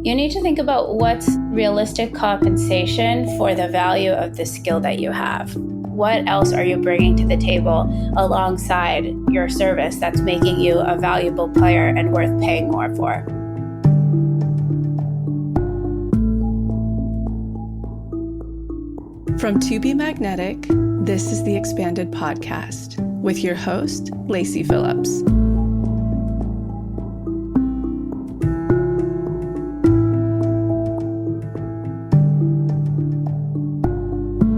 You need to think about what's realistic compensation for the value of the skill that you have. What else are you bringing to the table alongside your service that's making you a valuable player and worth paying more for? From To Be Magnetic, this is the Expanded Podcast with your host, Lacey Phillips.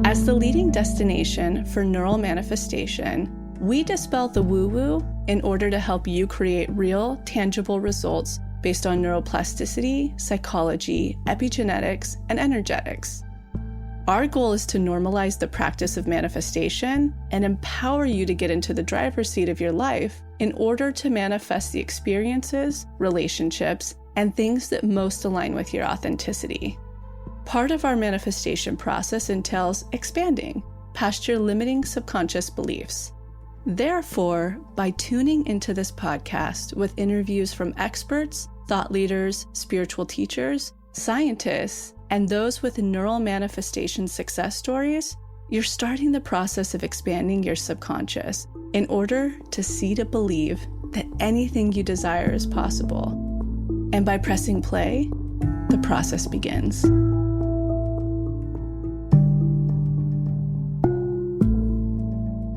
As the leading destination for neural manifestation, we dispel the woo-woo in order to help you create real, tangible results based on neuroplasticity, psychology, epigenetics, and energetics. Our goal is to normalize the practice of manifestation and empower you to get into the driver's seat of your life in order to manifest the experiences, relationships, and things that most align with your authenticity. Part of our manifestation process entails expanding past your limiting subconscious beliefs. Therefore, by tuning into this podcast with interviews from experts, thought leaders, spiritual teachers, scientists, and those with neural manifestation success stories, you're starting the process of expanding your subconscious in order to see to believe that anything you desire is possible. And by pressing play, the process begins.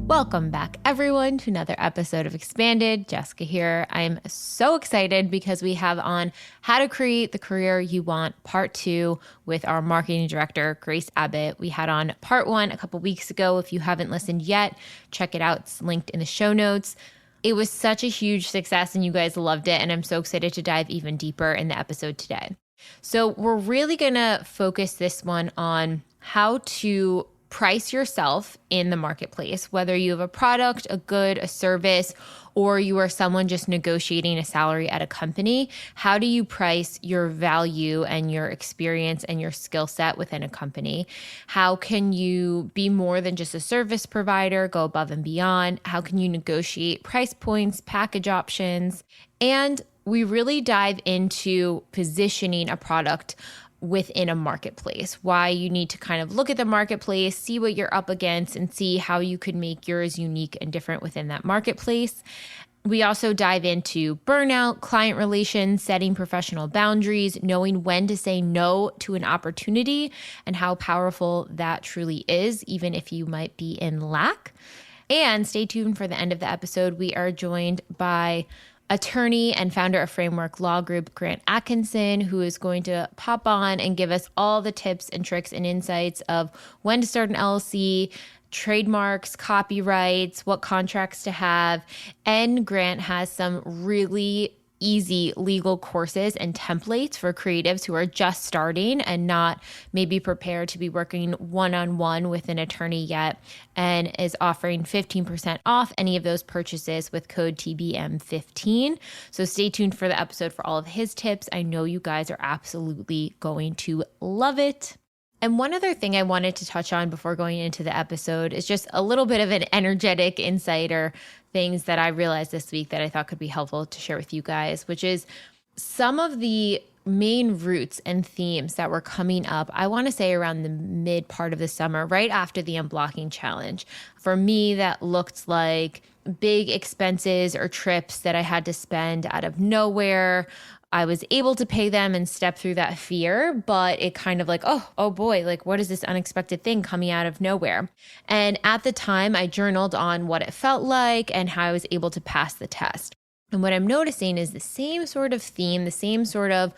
Welcome back, everyone, to another episode of Expanded. Jessica here. I'm so excited because we have on How to Create the Career You Want, Part 2, with our marketing director, Grace Abbott. We had on Part 1 a couple weeks ago. If you haven't listened yet, check it out. It's linked in the show notes. It was such a huge success and you guys loved it, and I'm so excited to dive even deeper in the episode today. So we're really going to focus this one on how to price yourself in the marketplace, whether you have a product, a good, a service, or you are someone just negotiating a salary at a company. How do you price your value and your experience and your skill set within a company? How can you be more than just a service provider, go above and beyond? How can you negotiate price points, package options? And we really dive into positioning a product within a marketplace, why you need to kind of look at the marketplace, see what you're up against, and see how you could make yours unique and different within that marketplace. We also dive into burnout, client relations, setting professional boundaries, knowing when to say no to an opportunity, and how powerful that truly is, even if you might be in lack. And stay tuned for the end of the episode. We are joined by attorney and founder of Framework Law Group, Grant Atkinson, who is going to pop on and give us all the tips and tricks and insights of when to start an LLC, trademarks, copyrights, what contracts to have. And Grant has some really easy legal courses and templates for creatives who are just starting and not maybe prepared to be working one-on-one with an attorney yet, and is offering 15% off any of those purchases with code TBM15. So stay tuned for the episode for all of his tips. I know you guys are absolutely going to love it. And one other thing I wanted to touch on before going into the episode is just a little bit of an energetic insight or things that I realized this week that I thought could be helpful to share with you guys, which is some of the main roots and themes that were coming up, I want to say around the mid part of the summer, right after the Unblocking Challenge. For me, that looked like big expenses or trips that I had to spend out of nowhere. I was able to pay them and step through that fear, but it kind of like, oh boy, like what is this unexpected thing coming out of nowhere? And at the time I journaled on what it felt like and how I was able to pass the test. And what I'm noticing is the same sort of theme, the same sort of,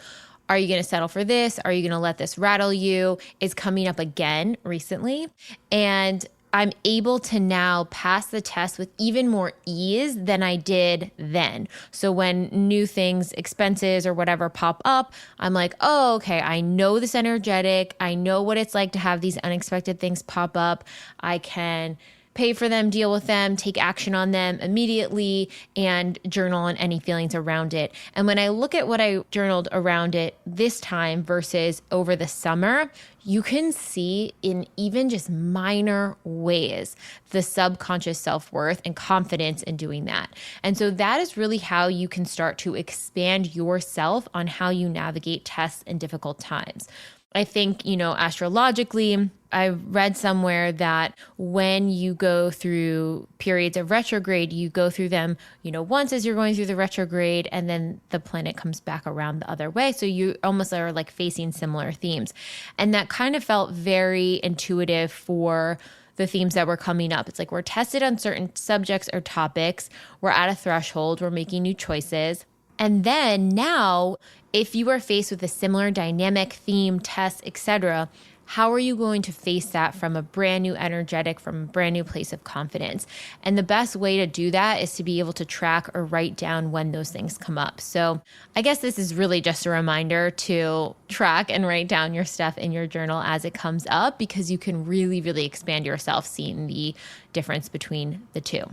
are you going to settle for this? Are you going to let this rattle you? Is coming up again recently. And I'm able to now pass the test with even more ease than I did then. So when new things, expenses or whatever pop up, I'm like, oh, okay, I know this energetic. I know what it's like to have these unexpected things pop up. I can pay for them, deal with them, take action on them immediately, and journal on any feelings around it. And when I look at what I journaled around it this time versus over the summer, you can see in even just minor ways the subconscious self-worth and confidence in doing that. And so that is really how you can start to expand yourself on how you navigate tests in difficult times. I think, astrologically, I read somewhere that when you go through periods of retrograde, you go through them, once as you're going through the retrograde, and then the planet comes back around the other way. So you almost are like facing similar themes. And that kind of felt very intuitive for the themes that were coming up. It's like we're tested on certain subjects or topics. We're at a threshold. We're making new choices. And then now, if you are faced with a similar dynamic, theme, test, etc., how are you going to face that from a brand new energetic, from a brand new place of confidence? And the best way to do that is to be able to track or write down when those things come up. So I guess this is really just a reminder to track and write down your stuff in your journal as it comes up, because you can really, really expand yourself seeing the difference between the two.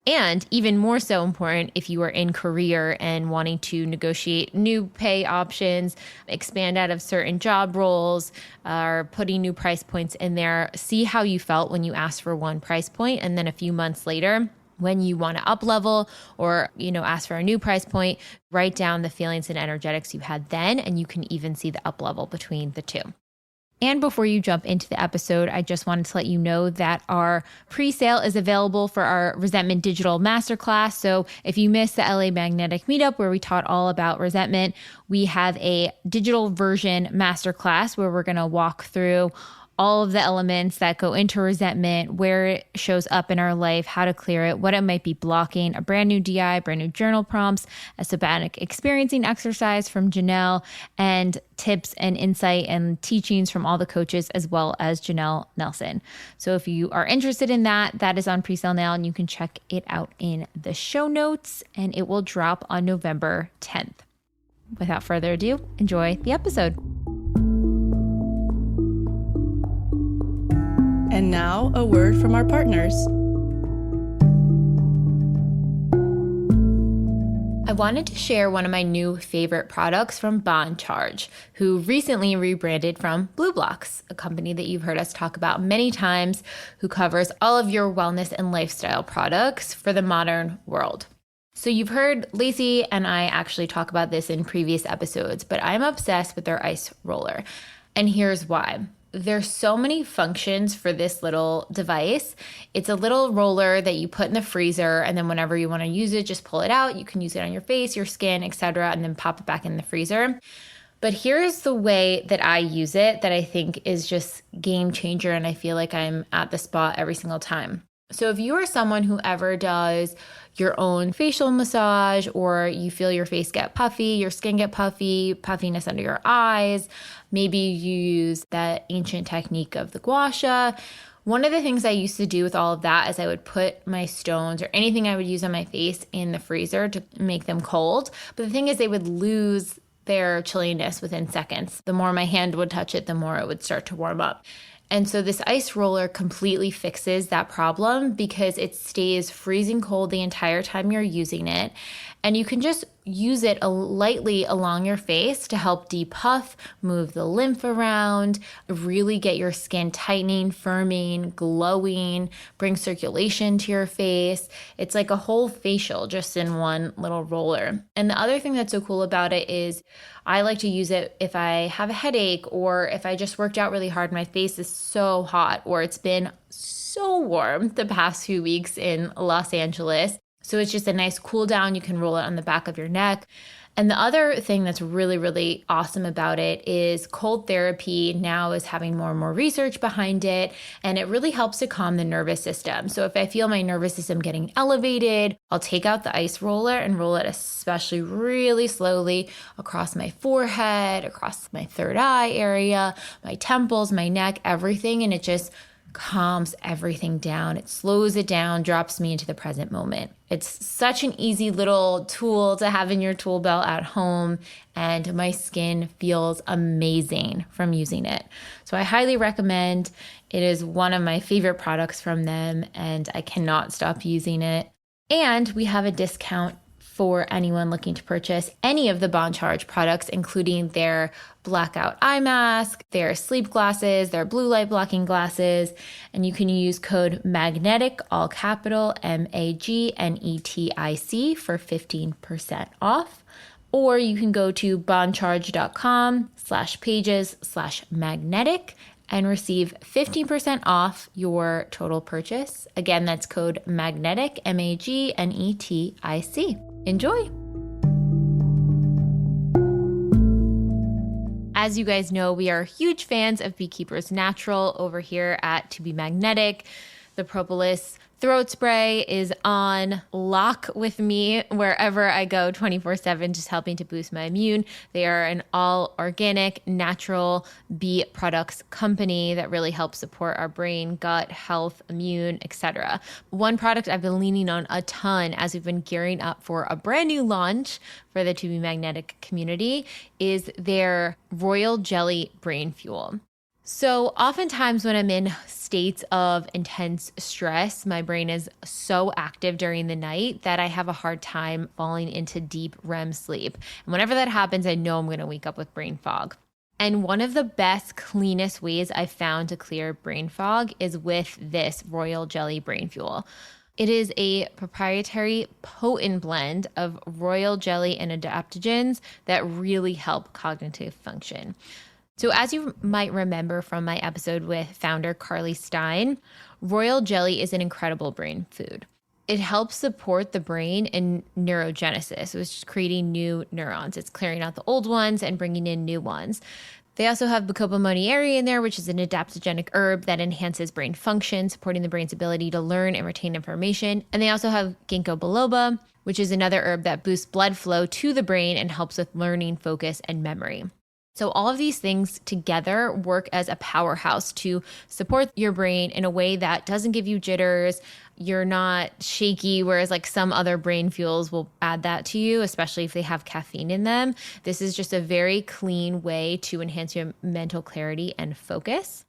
And even more so important if you are in career and wanting to negotiate new pay options, expand out of certain job roles, or putting new price points in there. See how you felt when you asked for one price point, and then a few months later, when you want to up level or, ask for a new price point, write down the feelings and energetics you had then, and you can even see the up level between the two. And before you jump into the episode, I just wanted to let you know that our pre-sale is available for our Resentment Digital Masterclass. So if you missed the LA Magnetic Meetup where we taught all about resentment, we have a digital version masterclass where we're going to walk through all of the elements that go into resentment, where it shows up in our life, how to clear it, what it might be blocking, a brand new DI, brand new journal prompts, a sabbatic experiencing exercise from Janelle, and tips and insight and teachings from all the coaches, as well as Janelle Nelson. So if you are interested in that, that is on pre-sale now, and you can check it out in the show notes, and it will drop on November 10th. Without further ado, enjoy the episode. And now, a word from our partners. I wanted to share one of my new favorite products from Bond Charge, who recently rebranded from Blue Blocks, a company that you've heard us talk about many times, who covers all of your wellness and lifestyle products for the modern world. So you've heard Lacey and I actually talk about this in previous episodes, but I'm obsessed with their ice roller. And here's why. There's so many functions for this little device. It's a little roller that you put in the freezer, and then whenever you want to use it, just pull it out. You can use it on your face, your skin, etc., and then pop it back in the freezer. But here's the way that I use it that I think is just game changer, and I feel like I'm at the spot every single time. So if you are someone who ever does your own facial massage, or you feel your face get puffy, your skin get puffy, puffiness under your eyes, maybe you use that ancient technique of the gua sha. One of the things I used to do with all of that is I would put my stones or anything I would use on my face in the freezer to make them cold. But the thing is, they would lose their chilliness within seconds. The more my hand would touch it, the more it would start to warm up. And so this ice roller completely fixes that problem because it stays freezing cold the entire time you're using it. And you can just use it lightly along your face to help depuff, move the lymph around, really get your skin tightening, firming, glowing, bring circulation to your face. It's like a whole facial just in one little roller. And the other thing that's so cool about it is I like to use it if I have a headache, or if I just worked out really hard, my face is so hot, or it's been so warm the past few weeks in Los Angeles. So it's just a nice cool down. You can roll it on the back of your neck. And the other thing that's really, really awesome about it is cold therapy now is having more and more research behind it, and it really helps to calm the nervous system. So if I feel my nervous system getting elevated, I'll take out the ice roller and roll it especially really slowly across my forehead, across my third eye area, my temples, my neck, everything. And it just calms everything down. It slows it down, drops me into the present moment. It's such an easy little tool to have in your tool belt at home, and my skin feels amazing from using it. So I highly recommend. It is one of my favorite products from them, and I cannot stop using it. And we have a discount for anyone looking to purchase any of the Bon Charge products, including their blackout eye mask, their sleep glasses, their blue light blocking glasses. And you can use code MAGNETIC, all capital MAGNETIC, for 15% off. Or you can go to boncharge.com/pages/magnetic and receive 15% off your total purchase. Again, that's code MAGNETIC, MAGNETIC. Enjoy. As you guys know, we are huge fans of Beekeepers Natural over here at To Be Magnetic. The propolis throat spray is on lock with me wherever I go 24/7, just helping to boost my immune. They are an all organic, natural bee products company that really helps support our brain, gut, health, immune, etc. One product I've been leaning on a ton as we've been gearing up for a brand new launch for the To Be Magnetic community is their Royal Jelly Brain Fuel. So oftentimes when I'm in states of intense stress, my brain is so active during the night that I have a hard time falling into deep REM sleep. And whenever that happens, I know I'm going to wake up with brain fog. And one of the best, cleanest ways I've found to clear brain fog is with this Royal Jelly Brain Fuel. It is a proprietary potent blend of royal jelly and adaptogens that really help cognitive function. So as you might remember from my episode with founder Carly Stein, royal jelly is an incredible brain food. It helps support the brain in neurogenesis. So it's just creating new neurons. It's clearing out the old ones and bringing in new ones. They also have Bacopa monnieri in there, which is an adaptogenic herb that enhances brain function, supporting the brain's ability to learn and retain information. And they also have ginkgo biloba, which is another herb that boosts blood flow to the brain and helps with learning, focus, and memory. So all of these things together work as a powerhouse to support your brain in a way that doesn't give you jitters. You're not shaky, whereas like some other brain fuels will add that to you, especially if they have caffeine in them. This is just a very clean way to enhance your mental clarity and focus.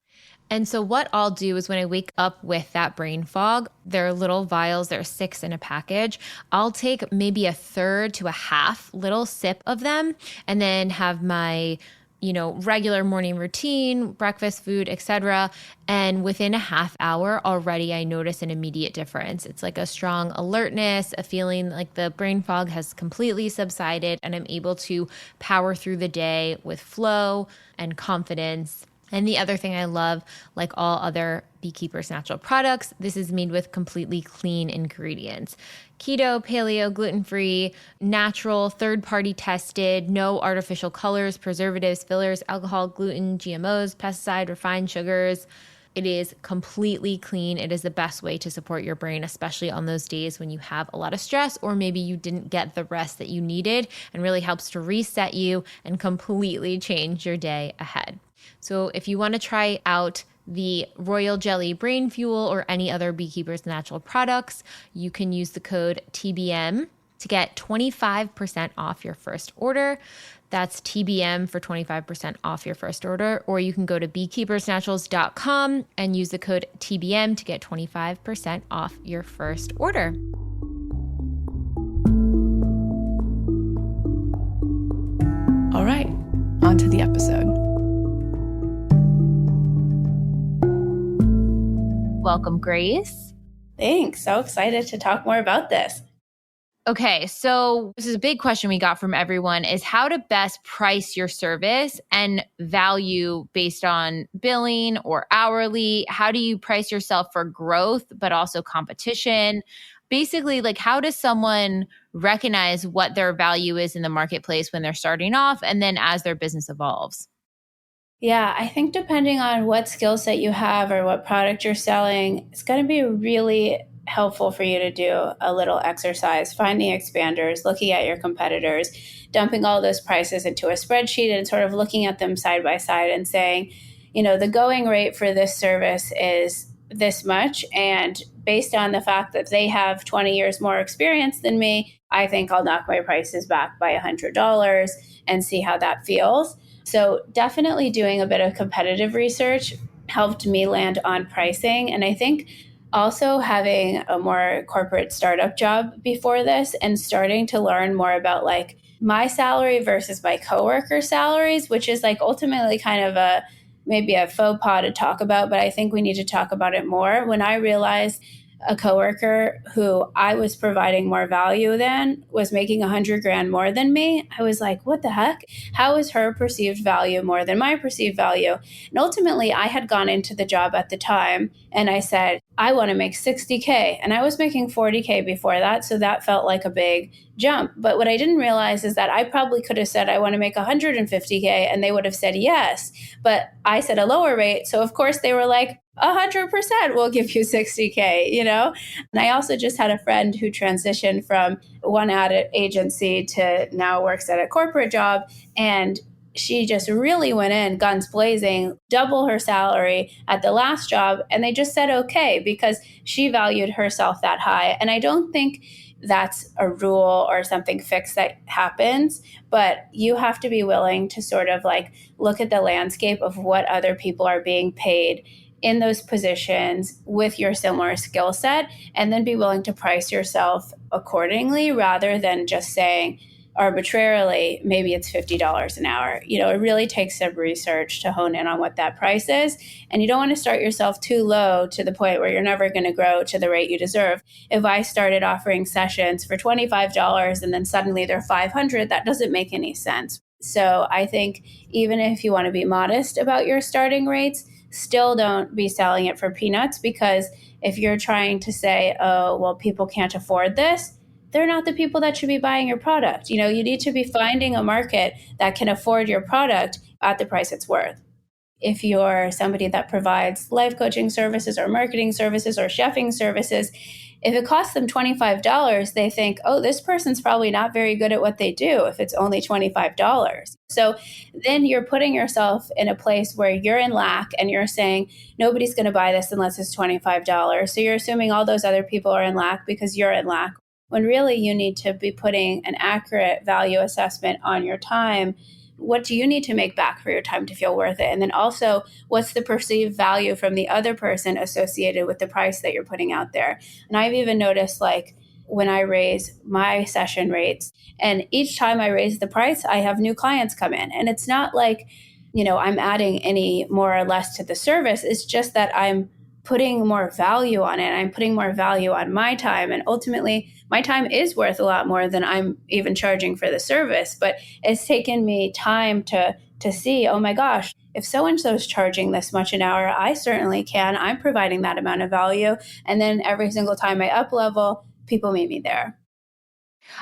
And so what I'll do is when I wake up with that brain fog, there are little vials, there are 6 in a package. I'll take maybe a third to a half little sip of them and then have my regular morning routine, breakfast, food, etc. And within a half hour already, I notice an immediate difference. It's like a strong alertness, a feeling like the brain fog has completely subsided, and I'm able to power through the day with flow and confidence. And the other thing I love, like all other Beekeepers Natural products, this is made with completely clean ingredients. Keto, paleo, gluten-free, natural, third-party tested, no artificial colors, preservatives, fillers, alcohol, gluten, GMOs, pesticide, refined sugars. It is completely clean. It is the best way to support your brain, especially on those days when you have a lot of stress or maybe you didn't get the rest that you needed, and really helps to reset you and completely change your day ahead. So if you want to try out the Royal Jelly Brain Fuel or any other Beekeepers Natural products, you can use the code TBM to get 25% off your first order. That's TBM for 25% off your first order. Or you can go to beekeepersnaturals.com and use the code TBM to get 25% off your first order. All right, on to the episode. Welcome, Grace. Thanks. So excited to talk more about this. Okay, so this is a big question we got from everyone is how to best price your service and value based on billing or hourly. How do you price yourself for growth, but also competition? Basically, like how does someone recognize what their value is in the marketplace when they're starting off and then as their business evolves? Yeah, I think depending on what skill set you have or what product you're selling, it's going to be really helpful for you to do a little exercise, finding expanders, looking at your competitors, dumping all those prices into a spreadsheet and sort of looking at them side by side and saying, the going rate for this service is this much. And based on the fact that they have 20 years more experience than me, I think I'll knock my prices back by $100 and see how that feels. So definitely doing a bit of competitive research helped me land on pricing. And I think also having a more corporate startup job before this and starting to learn more about like my salary versus my coworker salaries, which is like ultimately kind of maybe a faux pas to talk about, but I think we need to talk about it more. When I realized a coworker who I was providing more value than was making 100 grand more than me, I was like, what the heck? How is her perceived value more than my perceived value? And ultimately, I had gone into the job at the time and I said, I want to make 60K. And I was making 40K before that. So that felt like a big jump. But what I didn't realize is that I probably could have said, I want to make 150K, and they would have said yes. But I said a lower rate. So of course they were like, 100% we'll give you 60K, you know? And I also just had a friend who transitioned from one ad agency to now works at a corporate job. And she just really went in guns blazing, double her salary at the last job. And they just said, okay, because she valued herself that high. And I don't think that's a rule or something fixed that happens, but you have to be willing to sort of like look at the landscape of what other people are being paid in those positions with your similar skill set, and then be willing to price yourself accordingly rather than just saying arbitrarily, maybe it's $50 an hour. You know, it really takes some research to hone in on what that price is. And you don't want to start yourself too low to the point where you're never going to grow to the rate you deserve. If I started offering sessions for $25 and then suddenly they're $500, that doesn't make any sense. So I think even if you want to be modest about your starting rates, still don't be selling it for peanuts, because if you're trying to say, oh, well, people can't afford this, they're not the people that should be buying your product. You know, you need to be finding a market that can afford your product at the price it's worth. If you're somebody that provides life coaching services or marketing services or chefing services, if it costs them $25, they think, oh, this person's probably not very good at what they do if it's only $25. So then you're putting yourself in a place where you're in lack and you're saying, nobody's going to buy this unless it's $25. So you're assuming all those other people are in lack because you're in lack, when really you need to be putting an accurate value assessment on your time. What do you need to make back for your time to feel worth it? And then also, what's the perceived value from the other person associated with the price that you're putting out there? And I've even noticed, like, when I raise my session rates, and each time I raise the price, I have new clients come in. And it's not like, you know, I'm adding any more or less to the service. It's just that I'm putting more value on it. I'm putting more value on my time. And ultimately, my time is worth a lot more than I'm even charging for the service. But it's taken me time to see, oh my gosh, if so-and-so's charging this much an hour, I certainly can. I'm providing that amount of value. And then every single time I up level, people meet me there.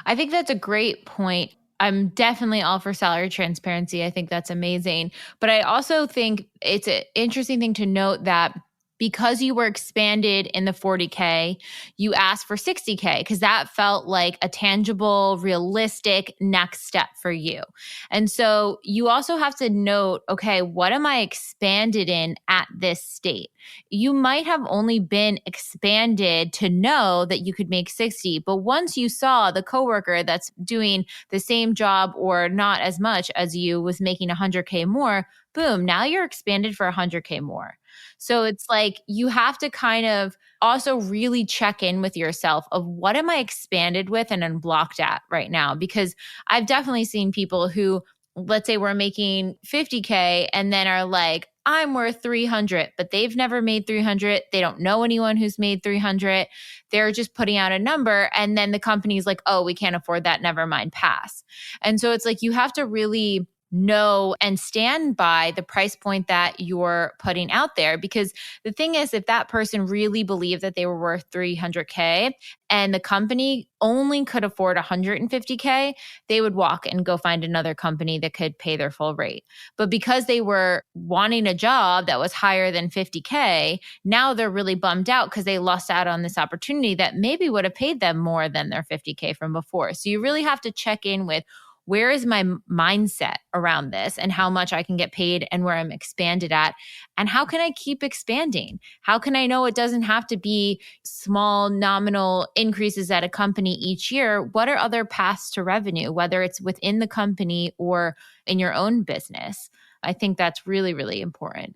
I think that's a great point. I'm definitely all for salary transparency. I think that's amazing. But I also think it's an interesting thing to note that because you were expanded in the 40K, you asked for 60K because that felt like a tangible, realistic next step for you. And so you also have to note, okay, what am I expanded in at this state? You might have only been expanded to know that you could make 60, but once you saw the coworker that's doing the same job or not as much as you was making 100K more, boom, now you're expanded for 100K more. So it's like you have to kind of also really check in with yourself of what am I expanded with and unblocked at right now? Because I've definitely seen people who, let's say we're making 50K and then are like, I'm worth 300, but they've never made 300. They don't know anyone who's made 300. They're just putting out a number. And then the company's like, oh, we can't afford that. Never mind, pass. And so it's like you have to really know and stand by the price point that you're putting out there. Because the thing is, if that person really believed that they were worth 300K and the company only could afford 150K, they would walk and go find another company that could pay their full rate. But because they were wanting a job that was higher than 50K, now they're really bummed out because they lost out on this opportunity that maybe would have paid them more than their 50K from before. So you really have to check in with where is my mindset around this and how much I can get paid and where I'm expanded at? And how can I keep expanding? How can I know it doesn't have to be small nominal increases at a company each year? What are other paths to revenue, whether it's within the company or in your own business? I think that's really, really important.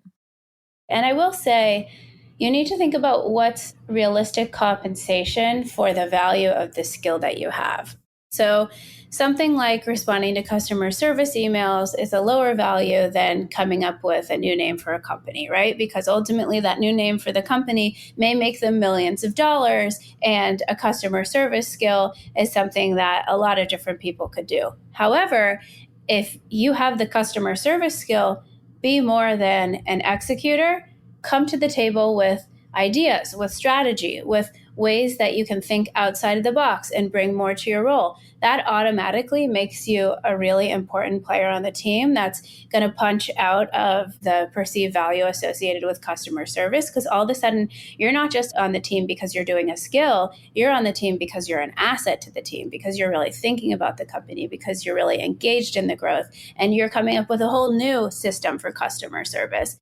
And I will say, you need to think about what's realistic compensation for the value of the skill that you have. So something like responding to customer service emails is a lower value than coming up with a new name for a company, right? Because ultimately that new name for the company may make them millions of dollars, and a customer service skill is something that a lot of different people could do. However, if you have the customer service skill, be more than an executor. Come to the table with ideas, with strategy, with ways that you can think outside of the box and bring more to your role. That automatically makes you a really important player on the team that's going to punch out of the perceived value associated with customer service, because all of a sudden you're not just on the team because you're doing a skill, you're on the team because you're an asset to the team, because you're really thinking about the company, because you're really engaged in the growth, and you're coming up with a whole new system for customer service.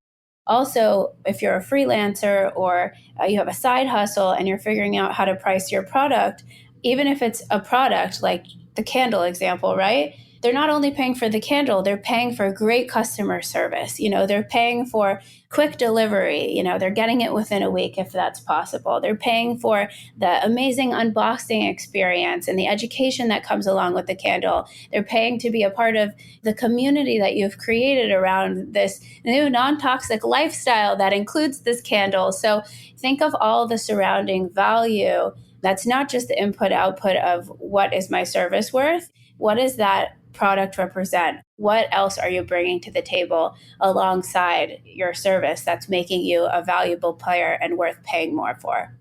Also, if you're a freelancer or you have a side hustle and you're figuring out how to price your product, even if it's a product like the candle example, right? They're not only paying for the candle, they're paying for great customer service. They're paying for quick delivery. They're getting it within a week if that's possible. They're paying for the amazing unboxing experience and the education that comes along with the candle. They're paying to be a part of the community that you've created around this new non-toxic lifestyle that includes this candle. So think of all the surrounding value. That's not just the input-output of what is my service worth. What does that product represent? What else are you bringing to the table alongside your service that's making you a valuable player and worth paying more for?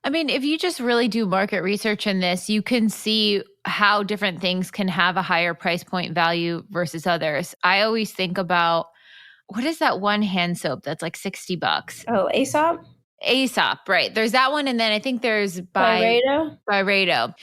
I mean, if you just really do market research in this, you can see how different things can have a higher price point value versus others. I always think about, what is that one hand soap that's like $60? Oh, Aesop? Aesop, right. There's that one. And then I think there's Byredo.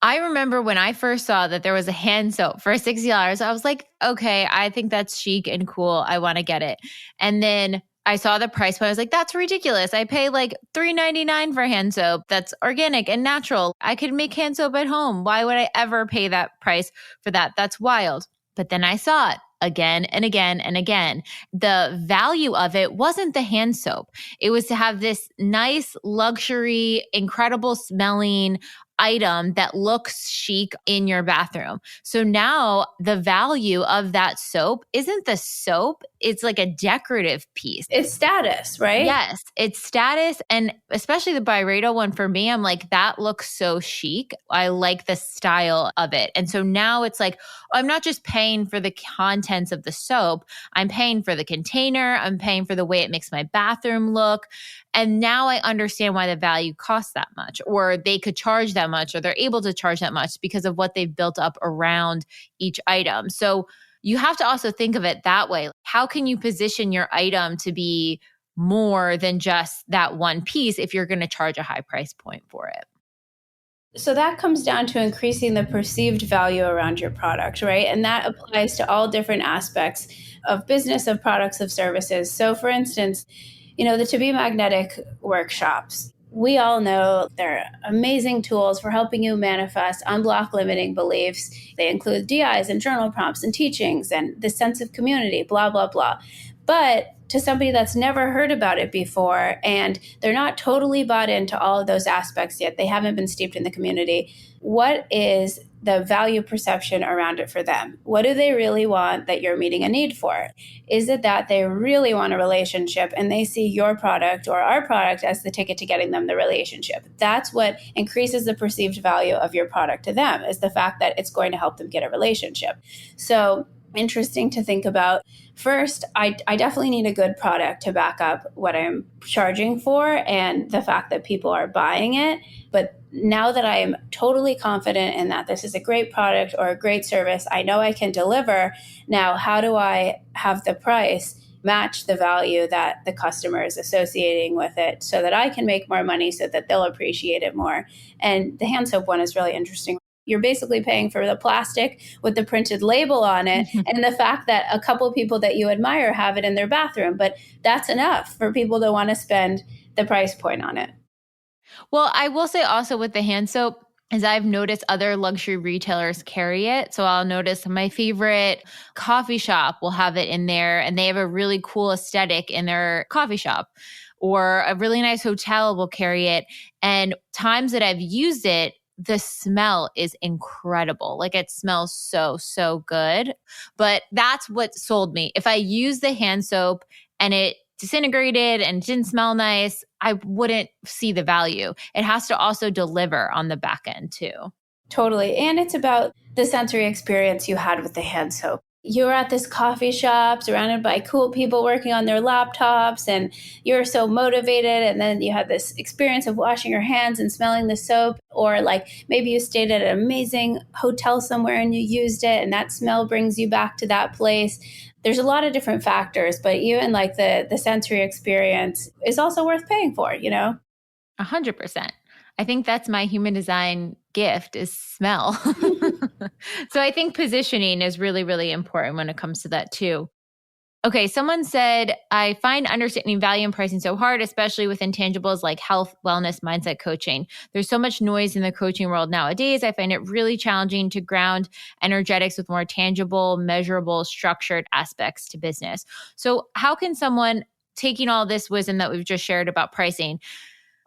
I remember when I first saw that there was a hand soap for $60, I was like, okay, I think that's chic and cool. I want to get it. And then I saw the price point. I was like, that's ridiculous. I pay like $3.99 for hand soap. That's organic and natural. I could make hand soap at home. Why would I ever pay that price for that? That's wild. But then I saw it again and again and again. The value of it wasn't the hand soap. It was to have this nice, luxury, incredible smelling item that looks chic in your bathroom. So now the value of that soap isn't the soap, it's like a decorative piece. It's status, right? Yes, it's status. And especially the Byredo one for me, I'm like, that looks so chic. I like the style of it. And so now it's like, I'm not just paying for the contents of the soap, I'm paying for the container, I'm paying for the way it makes my bathroom look. And now I understand why the value costs that much, or they could charge that much, or they're able to charge that much because of what they've built up around each item. So you have to also think of it that way. How can you position your item to be more than just that one piece if you're going to charge a high price point for it? So that comes down to increasing the perceived value around your product, right? And that applies to all different aspects of business, of products, of services. So for instance, the To Be Magnetic workshops, we all know they're amazing tools for helping you manifest, unblock limiting beliefs. They include DIs and journal prompts and teachings and the sense of community, blah, blah, blah. But to somebody that's never heard about it before and they're not totally bought into all of those aspects yet, they haven't been steeped in the community, what is the value perception around it for them? What do they really want that you're meeting a need for? Is it that they really want a relationship and they see your product or our product as the ticket to getting them the relationship? That's what increases the perceived value of your product to them, is the fact that it's going to help them get a relationship. So interesting to think about. First, I definitely need a good product to back up what I'm charging for and the fact that people are buying it. But now that I am totally confident in that this is a great product or a great service, I know I can deliver. Now, how do I have the price match the value that the customer is associating with it so that I can make more money so that they'll appreciate it more? And the hand soap one is really interesting. You're basically paying for the plastic with the printed label on it and the fact that a couple of people that you admire have it in their bathroom. But that's enough for people to want to spend the price point on it. Well, I will say also with the hand soap, is I've noticed other luxury retailers carry it. So I'll notice my favorite coffee shop will have it in there and they have a really cool aesthetic in their coffee shop. Or a really nice hotel will carry it. And times that I've used it, the smell is incredible. Like it smells so, so good. But that's what sold me. If I use the hand soap and it disintegrated and didn't smell nice, I wouldn't see the value. It has to also deliver on the back end too. Totally. And it's about the sensory experience you had with the hand soap. You're at this coffee shop surrounded by cool people working on their laptops and you're so motivated. And then you have this experience of washing your hands and smelling the soap. Or like maybe you stayed at an amazing hotel somewhere and you used it and that smell brings you back to that place. There's a lot of different factors, but even like the sensory experience is also worth paying for, 100%. I think that's my human design gift is smell. So I think positioning is really, really important when it comes to that too. Okay, someone said, I find understanding value and pricing so hard, especially with intangibles like health, wellness, mindset coaching. There's so much noise in the coaching world nowadays. I find it really challenging to ground energetics with more tangible, measurable, structured aspects to business. So how can someone, taking all this wisdom that we've just shared about pricing,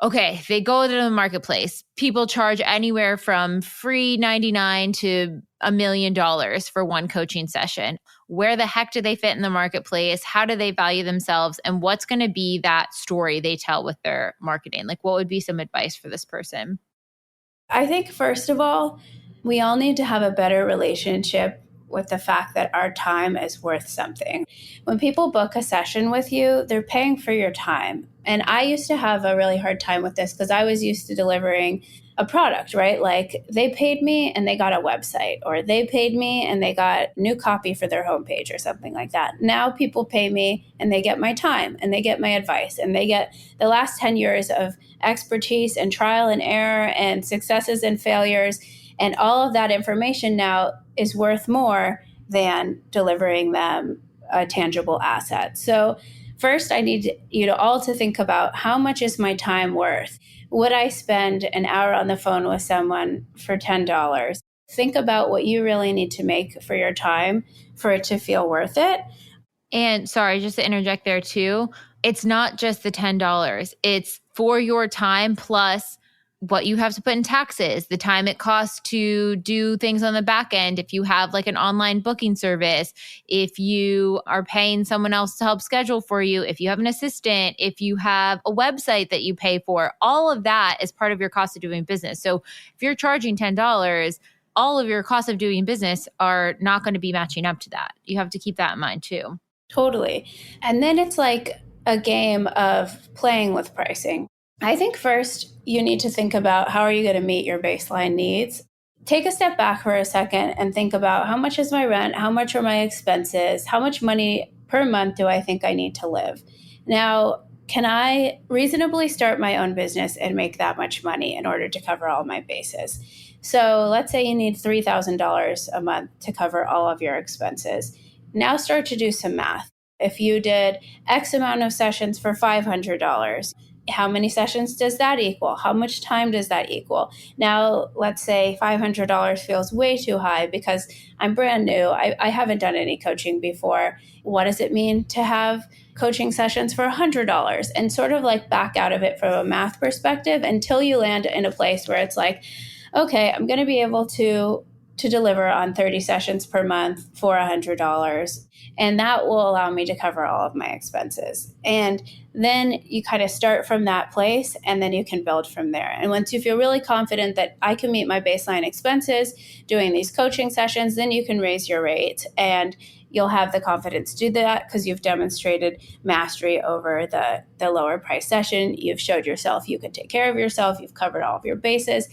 okay, they go to the marketplace. People charge anywhere from free $99 to $1 million for one coaching session. Where the heck do they fit in the marketplace? How do they value themselves? And what's going to be that story they tell with their marketing? Like, what would be some advice for this person? I think, first of all, we all need to have a better relationship with the fact that our time is worth something. When people book a session with you, they're paying for your time. And I used to have a really hard time with this because I was used to delivering a product, right? Like they paid me and they got a website, or they paid me and they got new copy for their homepage or something like that. Now people pay me and they get my time and they get my advice and they get the last 10 years of expertise and trial and error and successes and failures. And all of that information now is worth more than delivering them a tangible asset. So first, I need you to all to think about how much is my time worth? Would I spend an hour on the phone with someone for $10? Think about what you really need to make for your time for it to feel worth it. And sorry, just to interject there too, it's not just the $10. It's for your time plus what you have to put in taxes, the time it costs to do things on the back end. If you have like an online booking service, if you are paying someone else to help schedule for you, if you have an assistant, if you have a website that you pay for, all of that is part of your cost of doing business. So if you're charging $10, all of your costs of doing business are not going to be matching up to that. You have to keep that in mind too. Totally. And then it's like a game of playing with pricing. I think first you need to think about how are you going to meet your baseline needs. Take a step back for a second and think about how much is my rent? How much are my expenses? How much money per month do I think I need to live? Now, can I reasonably start my own business and make that much money in order to cover all my bases? So let's say you need $3,000 a month to cover all of your expenses. Now start to do some math. If you did X amount of sessions for $500, how many sessions does that equal? How much time does that equal? Now, let's say $500 feels way too high because I'm brand new. I haven't done any coaching before. What does it mean to have coaching sessions for $100? And sort of like back out of it from a math perspective until you land in a place where it's like, okay, I'm going to be able to deliver on 30 sessions per month for $100. And that will allow me to cover all of my expenses. And then you kind of start from that place and then you can build from there. And once you feel really confident that I can meet my baseline expenses doing these coaching sessions, then you can raise your rate and you'll have the confidence to do that because you've demonstrated mastery over the lower price session. You've showed yourself you can take care of yourself. You've covered all of your bases.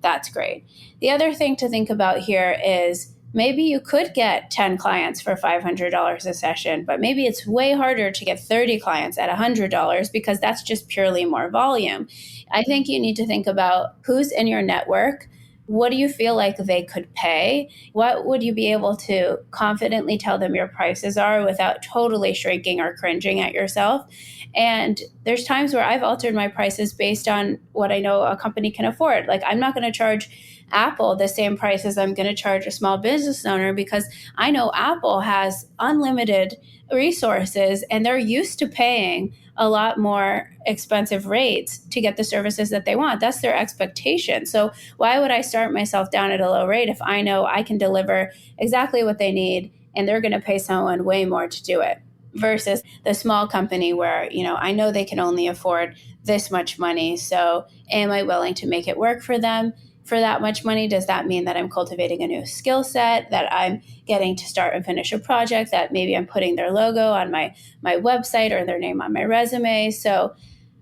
That's great. The other thing to think about here is maybe you could get 10 clients for $500 a session, but maybe it's way harder to get 30 clients at $100 because that's just purely more volume. I think you need to think about who's in your network, what do you feel like they could pay? What would you be able to confidently tell them your prices are without totally shrinking or cringing at yourself? And there's times where I've altered my prices based on what I know a company can afford. Like, I'm not going to charge Apple the same price as I'm going to charge a small business owner, because I know Apple has unlimited resources and they're used to paying a lot more expensive rates to get the services that they want. That's their expectation. So why would I start myself down at a low rate if I know I can deliver exactly what they need and they're going to pay someone way more to do it? Versus the small company where, I know they can only afford this much money. So am I willing to make it work for them? For that much money, does that mean that I'm cultivating a new skill set, that I'm getting to start and finish a project, that maybe I'm putting their logo on my website or their name on my resume? So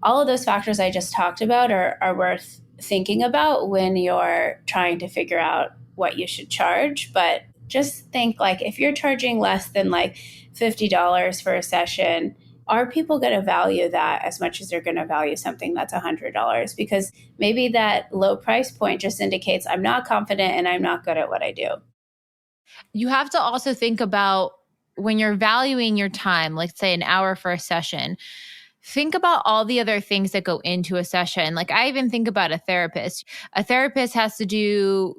all of those factors I just talked about are worth thinking about when you're trying to figure out what you should charge. But just think, like, if you're charging less than like $50 for a session, are people going to value that as much as they're going to value something that's $100? Because maybe that low price point just indicates I'm not confident and I'm not good at what I do. You have to also think about when you're valuing your time, like say an hour for a session, think about all the other things that go into a session. Like I even think about a therapist. A therapist has to do,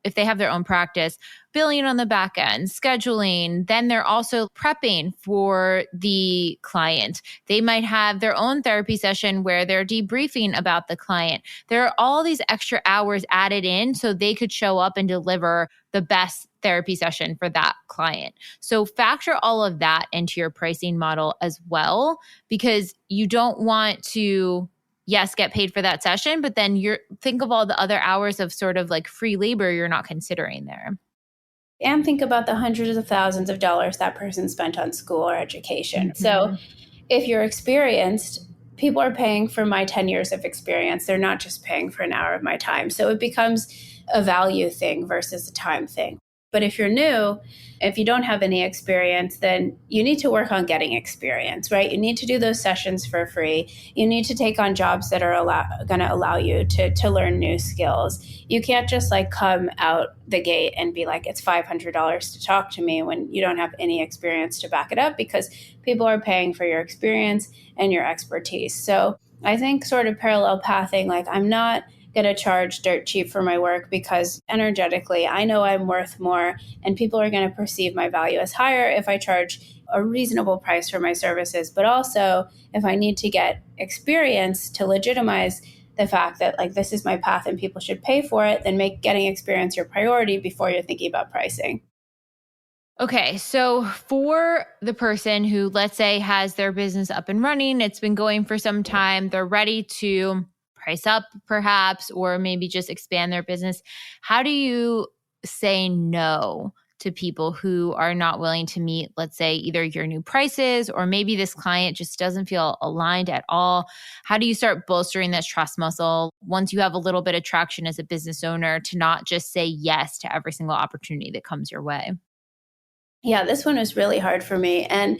if they have their own practice, billing on the back end, scheduling. Then they're also prepping for the client. They might have their own therapy session where they're debriefing about the client. There are all these extra hours added in so they could show up and deliver the best therapy session for that client. So factor all of that into your pricing model as well, because you don't want to, yes, get paid for that session, but then think of all the other hours of sort of like free labor you're not considering there. And think about the hundreds of thousands of dollars that person spent on school or education. Mm-hmm. So if you're experienced, people are paying for my 10 years of experience. They're not just paying for an hour of my time. So it becomes a value thing versus a time thing. But if you're new, if you don't have any experience, then you need to work on getting experience, right? You need to do those sessions for free. You need to take on jobs that are going to allow you to learn new skills. You can't just like come out the gate and be like, it's $500 to talk to me when you don't have any experience to back it up, because people are paying for your experience and your expertise. So I think sort of parallel pathing, like I'm not going to charge dirt cheap for my work because energetically I know I'm worth more and people are going to perceive my value as higher if I charge a reasonable price for my services. But also if I need to get experience to legitimize the fact that like this is my path and people should pay for it, then make getting experience your priority before you're thinking about pricing. Okay, so for the person who, let's say, has their business up and running, it's been going for some time, they're ready to price up perhaps, or maybe just expand their business. How do you say no to people who are not willing to meet, let's say, either your new prices or maybe this client just doesn't feel aligned at all? How do you start bolstering this trust muscle once you have a little bit of traction as a business owner to not just say yes to every single opportunity that comes your way? Yeah, this one was really hard for me. And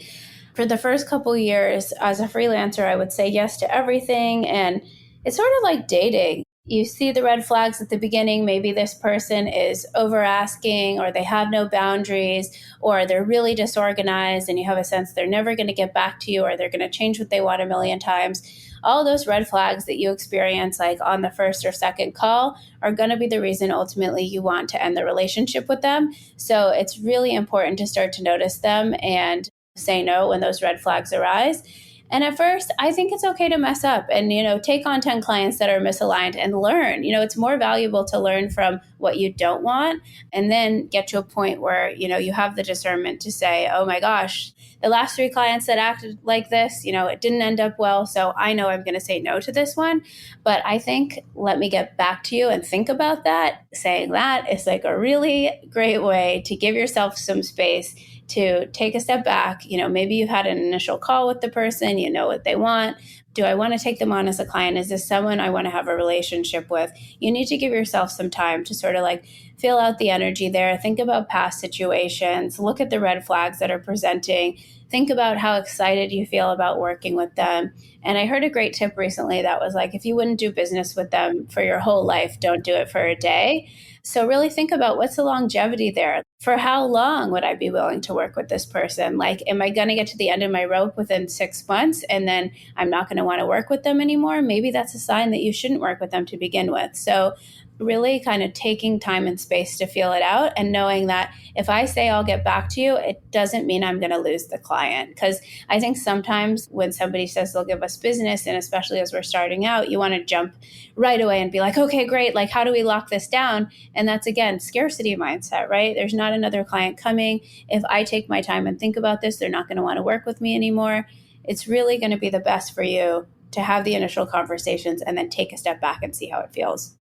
for the first couple of years as a freelancer, I would say yes to everything. And it's sort of like dating. You see the red flags at the beginning. Maybe this person is over asking, or they have no boundaries, or they're really disorganized and you have a sense they're never going to get back to you, or they're going to change what they want a million times. All those red flags that you experience like on the first or second call are going to be the reason ultimately you want to end the relationship with them. So it's really important to start to notice them and say no when those red flags arise. And at first, I think it's okay to mess up and, take on 10 clients that are misaligned and learn. It's more valuable to learn from what you don't want and then get to a point where, you have the discernment to say, oh my gosh, the last 3 clients that acted like this, it didn't end up well. So I know I'm going to say no to this one. But I think let me get back to you and think about that. Saying that is like a really great way to give yourself some space to take a step back. Maybe you've had an initial call with the person, you know what they want, Do I want to take them on as a client? Is this someone I want to have a relationship with? You need to give yourself some time to sort of like feel out the energy there. Think about past situations. Look at the red flags that are presenting. Think about how excited you feel about working with them. And I heard a great tip recently that was like, if you wouldn't do business with them for your whole life, don't do it for a day. So really think about what's the longevity there. For how long would I be willing to work with this person? Like, am I going to get to the end of my rope within 6 months and then I'm not going to want to work with them anymore? Maybe that's a sign that you shouldn't work with them to begin with. So really kind of taking time and space to feel it out and knowing that if I say I'll get back to you, it doesn't mean I'm going to lose the client. Because I think sometimes when somebody says they'll give us business, and especially as we're starting out, you want to jump right away and be like, okay, great. Like, how do we lock this down? And that's, again, scarcity mindset, right? There's not another client coming. If I take my time and think about this, they're not going to want to work with me anymore. It's really going to be the best for you to have the initial conversations and then take a step back and see how it feels.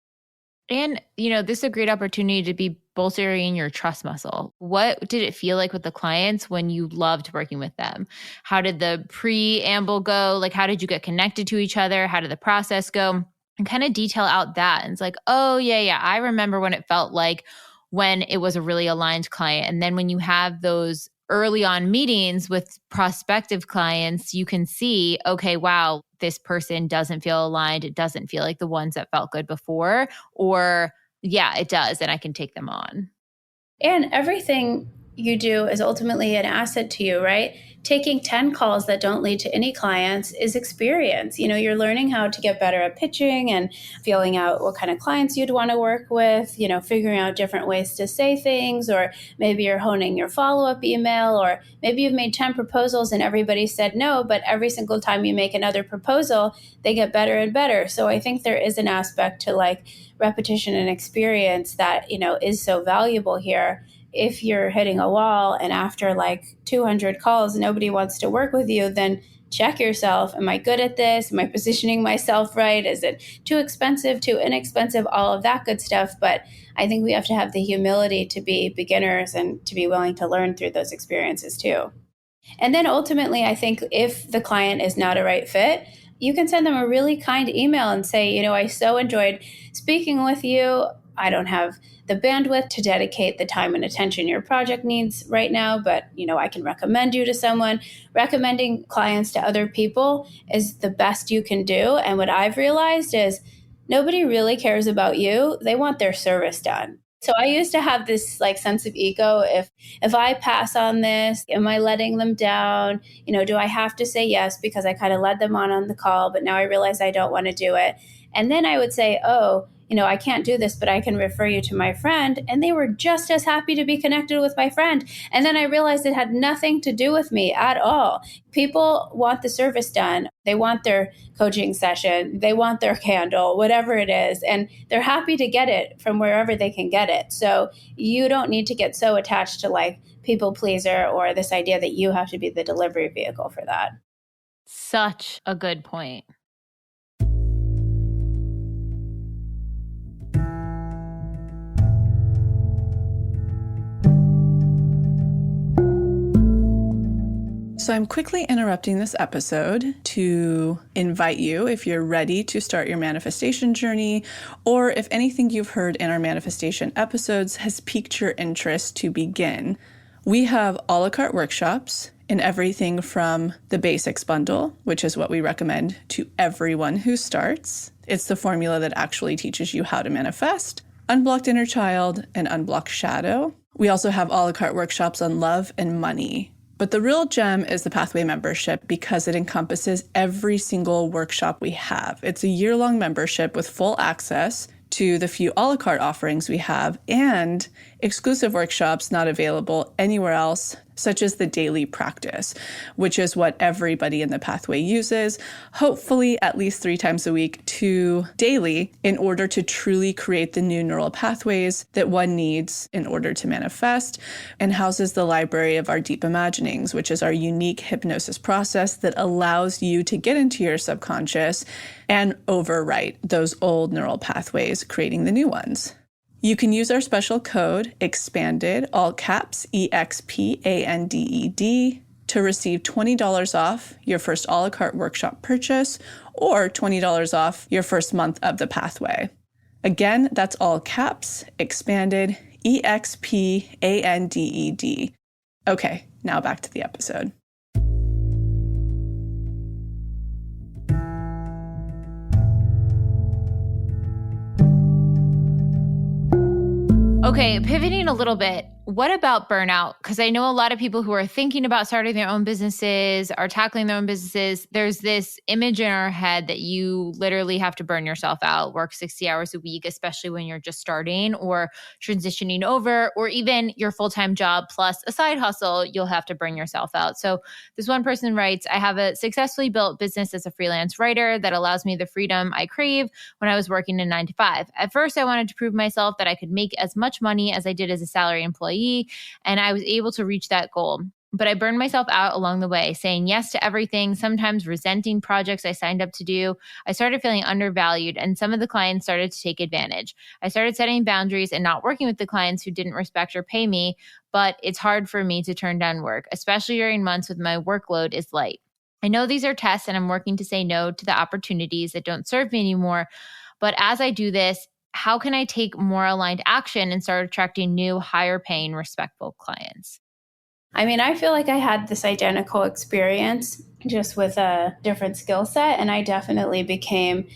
And, this is a great opportunity to be bolstering your trust muscle. What did it feel like with the clients when you loved working with them? How did the preamble go? Like, how did you get connected to each other? How did the process go? And kind of detail out that. And it's like, oh, yeah, I remember when it felt like when it was a really aligned client. And then when you have those early on meetings with prospective clients, you can see, okay, wow, this person doesn't feel aligned. It doesn't feel like the ones that felt good before, or yeah, it does. And I can take them on. And everything you do is ultimately an asset to you, right? Taking 10 calls that don't lead to any clients is experience. You're learning how to get better at pitching and feeling out what kind of clients you'd want to work with, figuring out different ways to say things, or maybe you're honing your follow-up email, or maybe you've made 10 proposals and everybody said no, but every single time you make another proposal, they get better and better. So I think there is an aspect to like repetition and experience that, is so valuable here. If you're hitting a wall and after like 200 calls, nobody wants to work with you, then check yourself. Am I good at this? Am I positioning myself right? Is it too expensive, too inexpensive? All of that good stuff. But I think we have to have the humility to be beginners and to be willing to learn through those experiences too. And then ultimately, I think if the client is not a right fit, you can send them a really kind email and say, I so enjoyed speaking with you. I don't have the bandwidth to dedicate the time and attention your project needs right now, but I can recommend you to someone. Recommending clients to other people is the best you can do. And what I've realized is nobody really cares about you. They want their service done. So I used to have this like sense of ego. If I pass on this, am I letting them down? Do I have to say yes because I kind of led them on the call, but now I realize I don't want to do it. And then I would say, oh, I can't do this, but I can refer you to my friend. And they were just as happy to be connected with my friend. And then I realized it had nothing to do with me at all. People want the service done. They want their coaching session. They want their candle, whatever it is. And they're happy to get it from wherever they can get it. So you don't need to get so attached to like people pleaser or this idea that you have to be the delivery vehicle for that. Such a good point. So I'm quickly interrupting this episode to invite you, if you're ready to start your manifestation journey, or if anything you've heard in our manifestation episodes has piqued your interest to begin. We have a la carte workshops in everything from the basics bundle, which is what we recommend to everyone who starts. It's the formula that actually teaches you how to manifest, unblocked inner child, and unblocked shadow. We also have a la carte workshops on love and money. But the real gem is the Pathway membership because it encompasses every single workshop we have. It's a year-long membership with full access to the few a la carte offerings we have and exclusive workshops not available anywhere else, such as the daily practice, which is what everybody in the Pathway uses, hopefully at least 3 times a week to daily in order to truly create the new neural pathways that one needs in order to manifest, and houses the library of our deep imaginings, which is our unique hypnosis process that allows you to get into your subconscious and overwrite those old neural pathways, creating the new ones. You can use our special code EXPANDED, all caps, EXPANDED, to receive $20 off your first a la carte workshop purchase or $20 off your first month of the pathway. Again, that's all caps, expanded, EXPANDED. Okay, now back to the episode. Okay, pivoting a little bit, what about burnout? Because I know a lot of people who are thinking about starting their own businesses, are tackling their own businesses. There's this image in our head that you literally have to burn yourself out, work 60 hours a week, especially when you're just starting or transitioning over, or even your full-time job plus a side hustle, you'll have to burn yourself out. So this one person writes, I have a successfully built business as a freelance writer that allows me the freedom I crave when I was working a 9-to-5. At first, I wanted to prove myself that I could make as much money as I did as a salary employee, and I was able to reach that goal. But I burned myself out along the way, saying yes to everything, sometimes resenting projects I signed up to do. I started feeling undervalued, and some of the clients started to take advantage. I started setting boundaries and not working with the clients who didn't respect or pay me, but it's hard for me to turn down work, especially during months when my workload is light. I know these are tests, and I'm working to say no to the opportunities that don't serve me anymore. But as I do this, how can I take more aligned action and start attracting new, higher paying, respectful clients? I mean, I feel like I had this identical experience just with a different skill set. And I definitely became,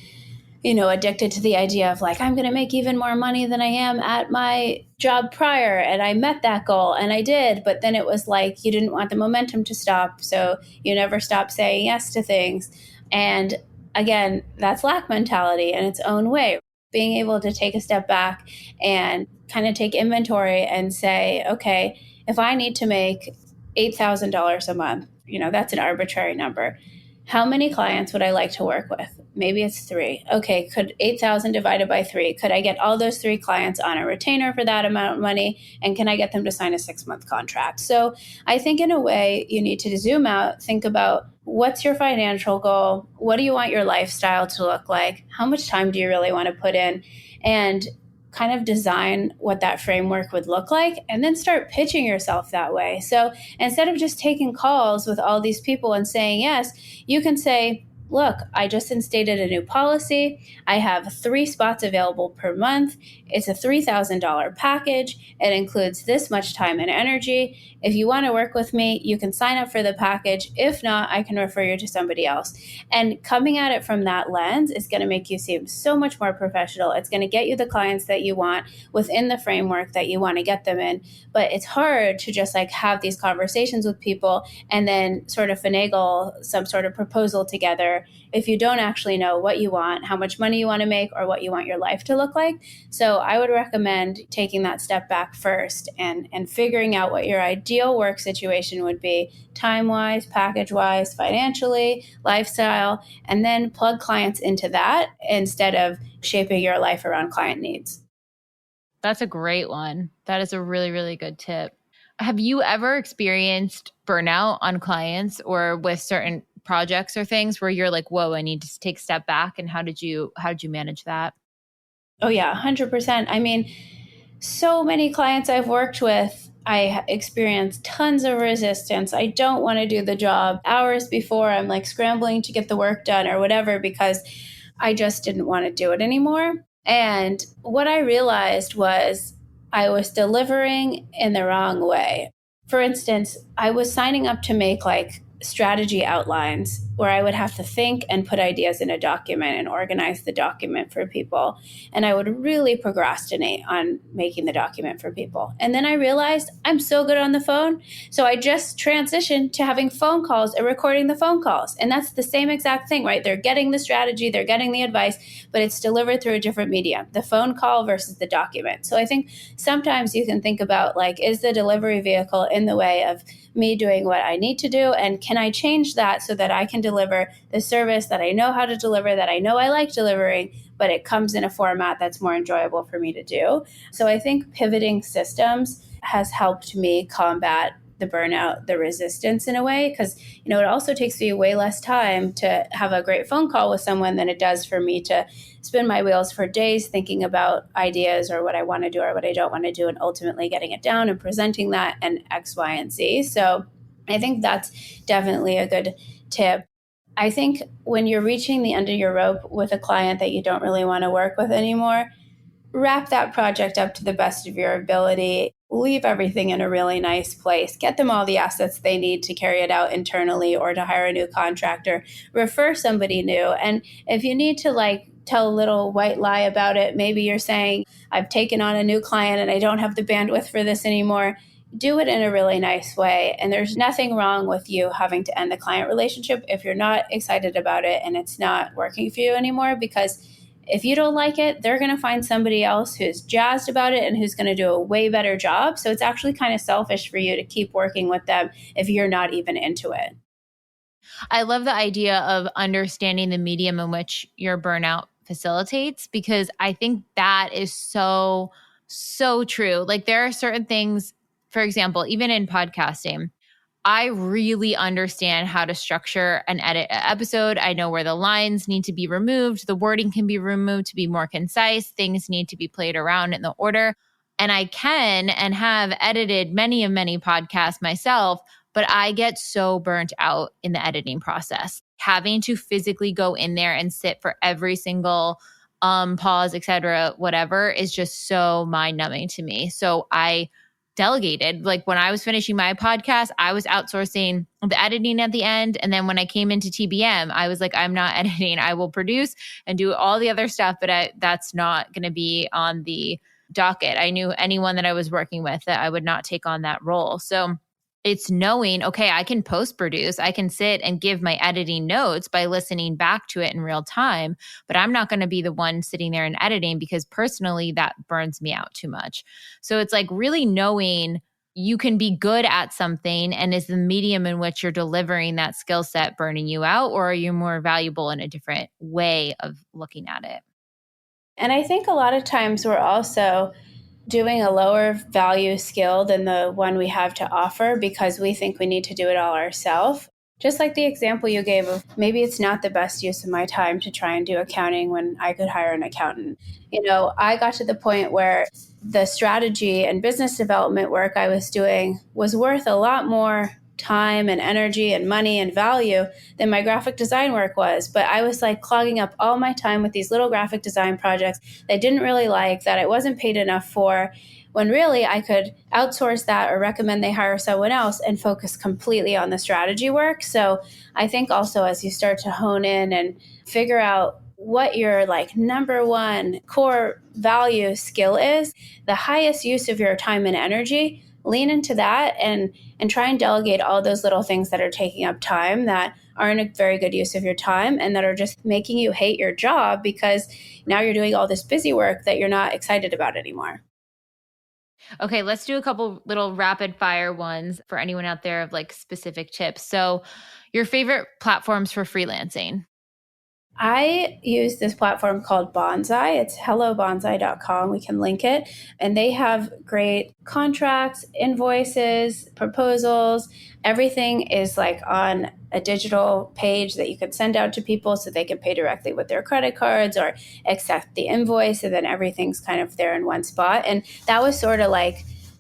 addicted to the idea of like, I'm going to make even more money than I am at my job prior. And I met that goal and I did. But then it was like, you didn't want the momentum to stop. So you never stopped saying yes to things. And again, that's lack mentality in its own way. Being able to take a step back and kind of take inventory and say, okay, if I need to make $8,000 a month, that's an arbitrary number. How many clients would I like to work with? Maybe it's 3. Okay, could 8,000 divided by 3, could I get all those 3 clients on a retainer for that amount of money? And can I get them to sign a 6-month contract? So I think in a way you need to zoom out, think about what's your financial goal? What do you want your lifestyle to look like? How much time do you really want to put in? And kind of design what that framework would look like and then start pitching yourself that way. So instead of just taking calls with all these people and saying yes, you can say, look, I just instated a new policy. I have 3 spots available per month. It's a $3,000 package. It includes this much time and energy. If you want to work with me, you can sign up for the package. If not, I can refer you to somebody else. And coming at it from that lens is going to make you seem so much more professional. It's going to get you the clients that you want within the framework that you want to get them in. But it's hard to just like have these conversations with people and then sort of finagle some sort of proposal together if you don't actually know what you want, how much money you want to make, or what you want your life to look like. So I would recommend taking that step back first and figuring out what your ideal work situation would be, time-wise, package-wise, financially, lifestyle, and then plug clients into that instead of shaping your life around client needs. That's a great one. That is a really, really good tip. Have you ever experienced burnout on clients or with certain projects or things where you're like, whoa, I need to take a step back? And how did you manage that? Oh yeah, 100%. I mean, so many clients I've worked with, I experienced tons of resistance. I don't want to do the job. Hours before, I'm like scrambling to get the work done or whatever because I just didn't want to do it anymore. And what I realized was I was delivering in the wrong way. For instance, I was signing up to make like strategy outlines where I would have to think and put ideas in a document and organize the document for people. And I would really procrastinate on making the document for people. And then I realized I'm so good on the phone. So I just transitioned to having phone calls and recording the phone calls. And that's the same exact thing, right? They're getting the strategy, they're getting the advice, but it's delivered through a different medium, the phone call versus the document. So I think sometimes you can think about like, is the delivery vehicle in the way of me doing what I need to do? And can I change that so that I can deliver the service that I know how to deliver, that I know I like delivering, but it comes in a format that's more enjoyable for me to do? So I think pivoting systems has helped me combat the burnout, the resistance in a way, because, it also takes me way less time to have a great phone call with someone than it does for me to spin my wheels for days thinking about ideas or what I want to do or what I don't want to do and ultimately getting it down and presenting that and X, Y, and Z. So I think that's definitely a good tip. I think when you're reaching the end of your rope with a client that you don't really want to work with anymore, wrap that project up to the best of your ability. Leave everything in a really nice place. Get them all the assets they need to carry it out internally or to hire a new contractor. Refer somebody new. And if you need to tell a little white lie about it, maybe you're saying, I've taken on a new client and I don't have the bandwidth for this anymore. Do it in a really nice way. And there's nothing wrong with you having to end the client relationship if you're not excited about it and it's not working for you anymore, because if you don't like it, they're going to find somebody else who's jazzed about it and who's going to do a way better job. So it's actually kind of selfish for you to keep working with them if you're not even into it. I love the idea of understanding the medium in which your burnout facilitates, because I think that is so, so true. Like there are certain things, for example, even in podcasting, I really understand how to structure and edit an episode. I know where the lines need to be removed. The wording can be removed to be more concise. Things need to be played around in the order. And I can and have edited many podcasts myself, but I get so burnt out in the editing process. Having to physically go in there and sit for every single pause, et cetera, whatever, is just so mind-numbing to me. So I delegated. Like when I was finishing my podcast, I was outsourcing the editing at the end. And then when I came into TBM, I was like, I'm not editing. I will produce and do all the other stuff, but that's not going to be on the docket. I knew anyone that I was working with that I would not take on that role. So it's knowing, okay, I can post produce, I can sit and give my editing notes by listening back to it in real time, but I'm not going to be the one sitting there and editing because personally that burns me out too much. So it's like really knowing you can be good at something, and is the medium in which you're delivering that skill set burning you out, or are you more valuable in a different way of looking at it? And I think a lot of times we're also doing a lower value skill than the one we have to offer because we think we need to do it all ourselves. Just like the example you gave of maybe it's not the best use of my time to try and do accounting when I could hire an accountant. I got to the point where the strategy and business development work I was doing was worth a lot more time and energy and money and value than my graphic design work was. But I was clogging up all my time with these little graphic design projects that I didn't really like, that I wasn't paid enough for, when really I could outsource that or recommend they hire someone else and focus completely on the strategy work. So I think also as you start to hone in and figure out what your number one core value skill is, the highest use of your time and energy, lean into that and try and delegate all those little things that are taking up time that aren't a very good use of your time and that are just making you hate your job because now you're doing all this busy work that you're not excited about anymore. Okay, let's do a couple little rapid fire ones for anyone out there of specific tips. So your favorite platforms for freelancing? I use this platform called Bonsai. It's hellobonsai.com. We can link it. And they have great contracts, invoices, proposals. Everything is on a digital page that you can send out to people so they can pay directly with their credit cards or accept the invoice. And then everything's kind of there in one spot. And that was sort of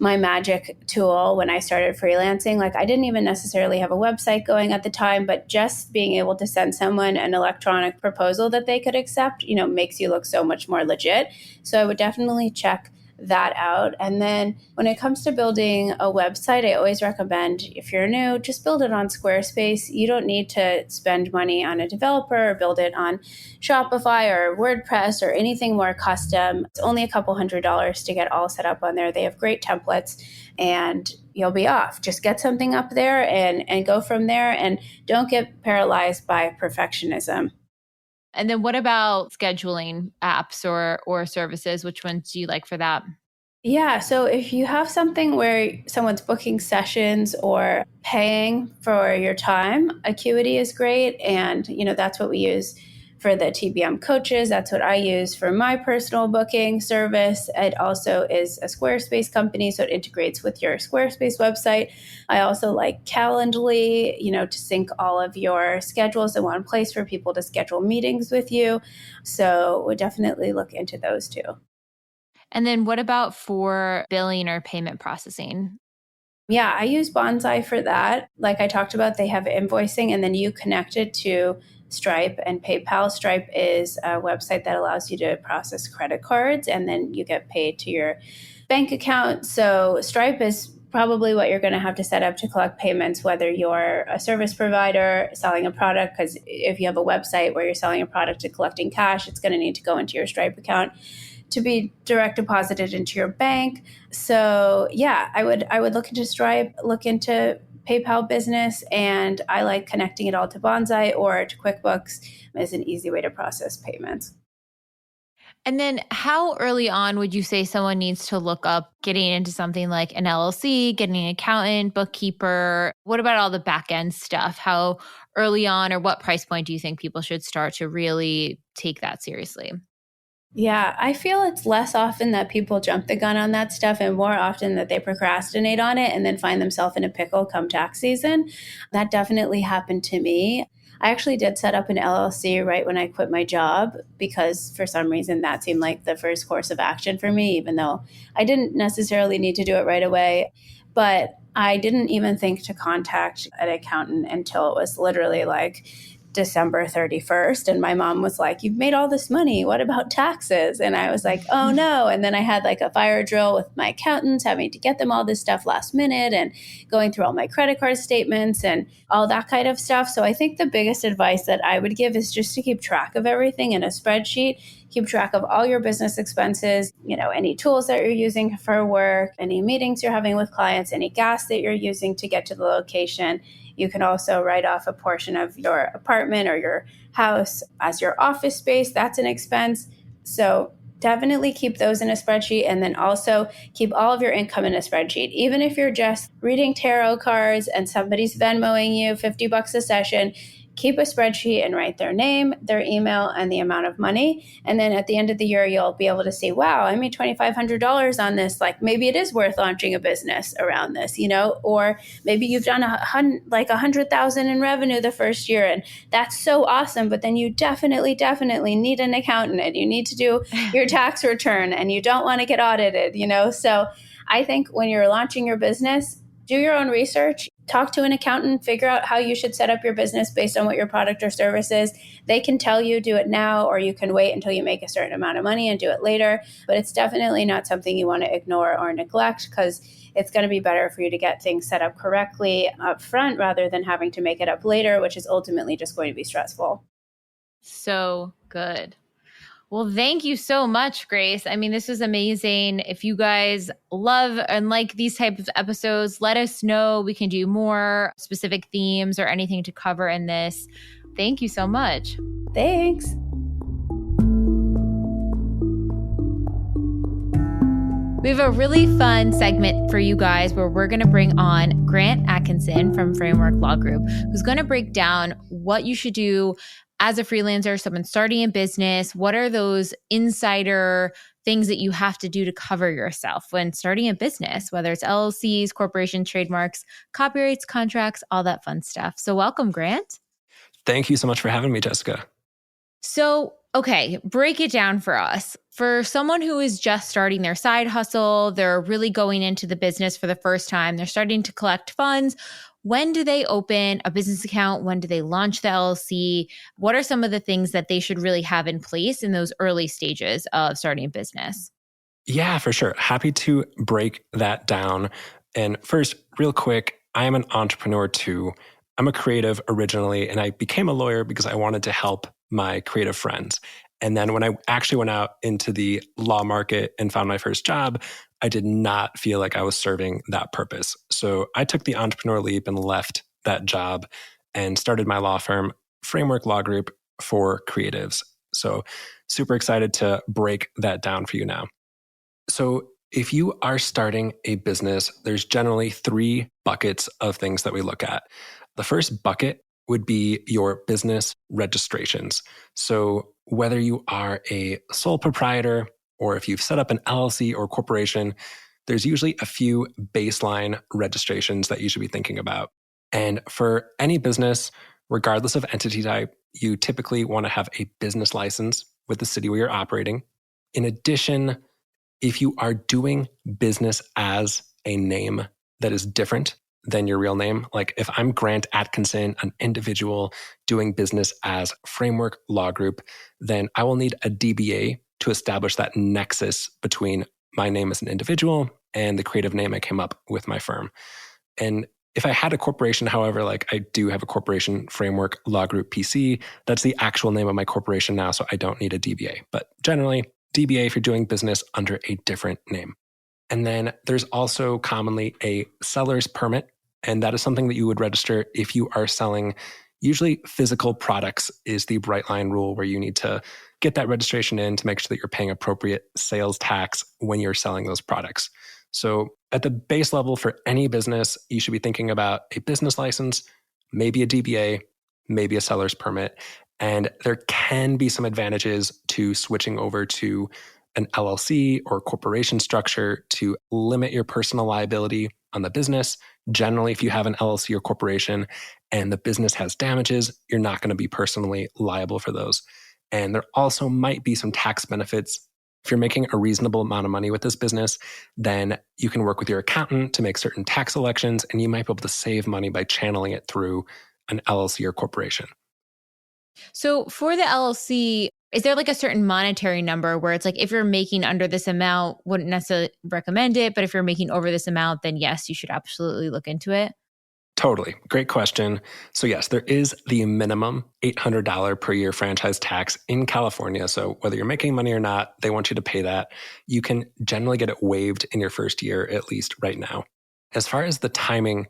my magic tool when I started freelancing. I didn't even necessarily have a website going at the time, but just being able to send someone an electronic proposal that they could accept, makes you look so much more legit. So I would definitely check that out. And then when it comes to building a website, I always recommend, if you're new, just build it on Squarespace. You don't need to spend money on a developer or build it on Shopify or WordPress or anything more custom. It's only a couple $100s to get all set up on there. They have great templates and you'll be off. Just get something up there and go from there, and don't get paralyzed by perfectionism. And then what about scheduling apps or services? Which ones do you like for that? Yeah, so if you have something where someone's booking sessions or paying for your time, Acuity is great. And, that's what we use for the TBM coaches. That's what I use for my personal booking service. It also is a Squarespace company, so it integrates with your Squarespace website. I also like Calendly, to sync all of your schedules in one place for people to schedule meetings with you. So we'll definitely look into those too. And then what about for billing or payment processing? Yeah, I use Bonsai for that. Like I talked about, they have invoicing and then you connect it to Stripe and PayPal. Stripe is a website that allows you to process credit cards and then you get paid to your bank account. So Stripe is probably what you're going to have to set up to collect payments, whether you're a service provider selling a product, because if you have a website where you're selling a product and collecting cash, it's going to need to go into your Stripe account to be direct deposited into your bank. So yeah, I would look into Stripe, look into PayPal Business, and I like connecting it all to Bonsai or to QuickBooks as an easy way to process payments. And then how early on would you say someone needs to look up getting into something like an LLC, getting an accountant, bookkeeper? What about all the back end stuff? How early on or what price point do you think people should start to really take that seriously? Yeah, I feel it's less often that people jump the gun on that stuff and more often that they procrastinate on it and then find themselves in a pickle come tax season. That definitely happened to me. I actually did set up an LLC right when I quit my job because for some reason that seemed like the first course of action for me, even though I didn't necessarily need to do it right away. But I didn't even think to contact an accountant until it was literally like December 31st. And my mom was like, "You've made all this money. What about taxes?" And I was like, "Oh no." And then I had like a fire drill with my accountants, having to get them all this stuff last minute and going through all my credit card statements and all that kind of stuff. So I think the biggest advice that I would give is just to keep track of everything in a spreadsheet. Keep track of all your business expenses, any tools that you're using for work, any meetings you're having with clients, any gas that you're using to get to the location. You can also write off a portion of your apartment or your house as your office space. That's an expense. So definitely keep those in a spreadsheet, and then also keep all of your income in a spreadsheet. Even if you're just reading tarot cards and somebody's Venmoing you $50 a session, keep a spreadsheet and write their name, their email, and the amount of money. And then at the end of the year, you'll be able to see, wow, I made $2,500 on this. Like maybe it is worth launching a business around this, or maybe you've done like 100,000 in revenue the first year, and that's so awesome. But then you definitely need an accountant, and you need to do your tax return, and you don't want to get audited, So I think when you're launching your business, do your own research, talk to an accountant, figure out how you should set up your business based on what your product or service is. They can tell you do it now, or you can wait until you make a certain amount of money and do it later. But it's definitely not something you want to ignore or neglect, because it's going to be better for you to get things set up correctly up front rather than having to make it up later, which is ultimately just going to be stressful. So good. Well, thank you so much, Grace. I mean, this was amazing. If you guys love and like these types of episodes, let us know. We can do more specific themes or anything to cover in this. Thank you so much. Thanks. We have a really fun segment for you guys where we're going to bring on Grant Atkinson from Framework Law Group, who's going to break down what you should do as a freelancer, someone starting a business. What are those insider things that you have to do to cover yourself when starting a business, whether it's LLCs, corporations, trademarks, copyrights, contracts, all that fun stuff. So welcome, Grant. Thank you so much for having me, Jessica. So, okay, break it down for us. For someone who is just starting their side hustle, they're really going into the business for the first time, they're starting to collect funds. When do they open a business account? When do they launch the LLC? What are some of the things that they should really have in place in those early stages of starting a business? Yeah, for sure. Happy to break that down. And first, real quick, I am an entrepreneur too. I'm a creative originally, and I became a lawyer because I wanted to help my creative friends. And then when I actually went out into the law market and found my first job, I did not feel like I was serving that purpose. So I took the entrepreneur leap and left that job and started my law firm, Framework Law Group, for creatives. So super excited to break that down for you now. So if you are starting a business, there's generally 3 buckets of things that we look at. The first bucket would be your business registrations. So whether you are a sole proprietor or if you've set up an LLC or corporation, there's usually a few baseline registrations that you should be thinking about. And for any business, regardless of entity type, you typically want to have a business license with the city where you're operating. In addition, if you are doing business as a name, that is different than your real name. Like if I'm Grant Atkinson, an individual doing business as Framework Law Group, then I will need a DBA to establish that nexus between my name as an individual and the creative name I came up with my firm. And if I had a corporation, however, like I do have a corporation, Framework Law Group PC, that's the actual name of my corporation now, so I don't need a DBA. But generally, DBA if you're doing business under a different name. And then there's also commonly a seller's permit, and that is something that you would register if you are selling. Usually physical products is the bright line rule where you need to get that registration in to make sure that you're paying appropriate sales tax when you're selling those products. So at the base level for any business, you should be thinking about a business license, maybe a DBA, maybe a seller's permit. And there can be some advantages to switching over to an LLC or corporation structure to limit your personal liability on the business. Generally, if you have an LLC or corporation and the business has damages, you're not going to be personally liable for those. And there also might be some tax benefits. If you're making a reasonable amount of money with this business, then you can work with your accountant to make certain tax elections, and you might be able to save money by channeling it through an LLC or corporation. So for the LLC, is there like a certain monetary number where it's like if you're making under this amount, wouldn't necessarily recommend it, but if you're making over this amount, then yes, you should absolutely look into it? Totally. Great question. So yes, there is the minimum $800 per year franchise tax in California. So whether you're making money or not, they want you to pay that. You can generally get it waived in your first year, at least right now. As far as the timing,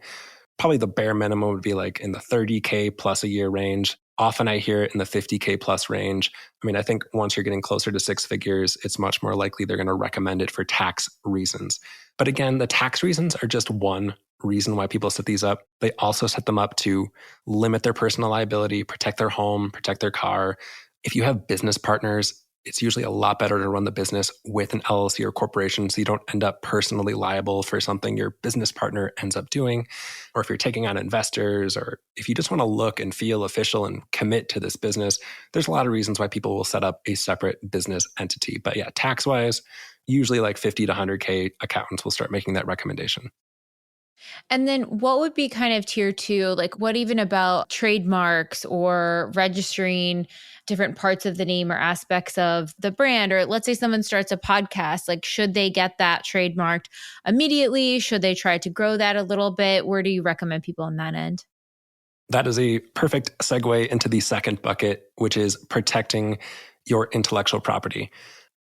probably the bare minimum would be like in the 30K plus a year range. Often I hear it in the 50K plus range. I mean, I think once you're getting closer to six figures, it's much more likely they're going to recommend it for tax reasons. But again, the tax reasons are just one reason why people set these up. They also set them up to limit their personal liability, protect their home, protect their car. If you have business partners, it's usually a lot better to run the business with an LLC or corporation so you don't end up personally liable for something your business partner ends up doing. Or if you're taking on investors, or if you just want to look and feel official and commit to this business, there's a lot of reasons why people will set up a separate business entity. But yeah, tax-wise, usually like 50 to 100K accountants will start making that recommendation. And then what would be kind of tier two? Like what even about trademarks or registering different parts of the name or aspects of the brand? Or let's say someone starts a podcast, like should they get that trademarked immediately? Should they try to grow that a little bit? Where do you recommend people on that end? That is a perfect segue into the second bucket, which is protecting your intellectual property.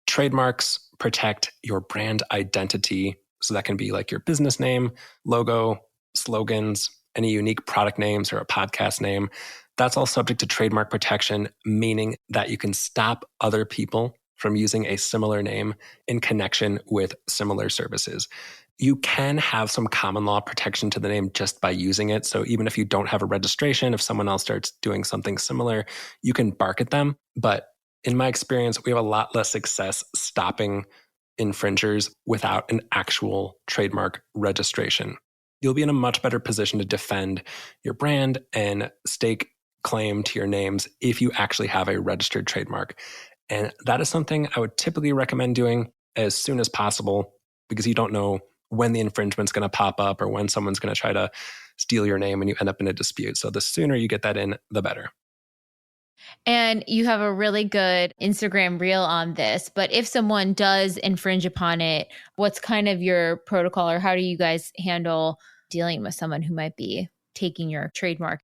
Trademarks protect your brand identity. So that can be like your business name, logo, slogans, any unique product names or a podcast name. That's all subject to trademark protection, meaning that you can stop other people from using a similar name in connection with similar services. You can have some common law protection to the name just by using it. So even if you don't have a registration, if someone else starts doing something similar, you can bark at them. But in my experience, we have a lot less success stopping infringers without an actual trademark registration. You'll be in a much better position to defend your brand and stake claim to your names if you actually have a registered trademark. And that is something I would typically recommend doing as soon as possible because you don't know when the infringement's going to pop up or when someone's going to try to steal your name and you end up in a dispute. So the sooner you get that in, the better. And you have a really good Instagram reel on this, but if someone does infringe upon it, what's kind of your protocol or how do you guys handle dealing with someone who might be taking your trademark?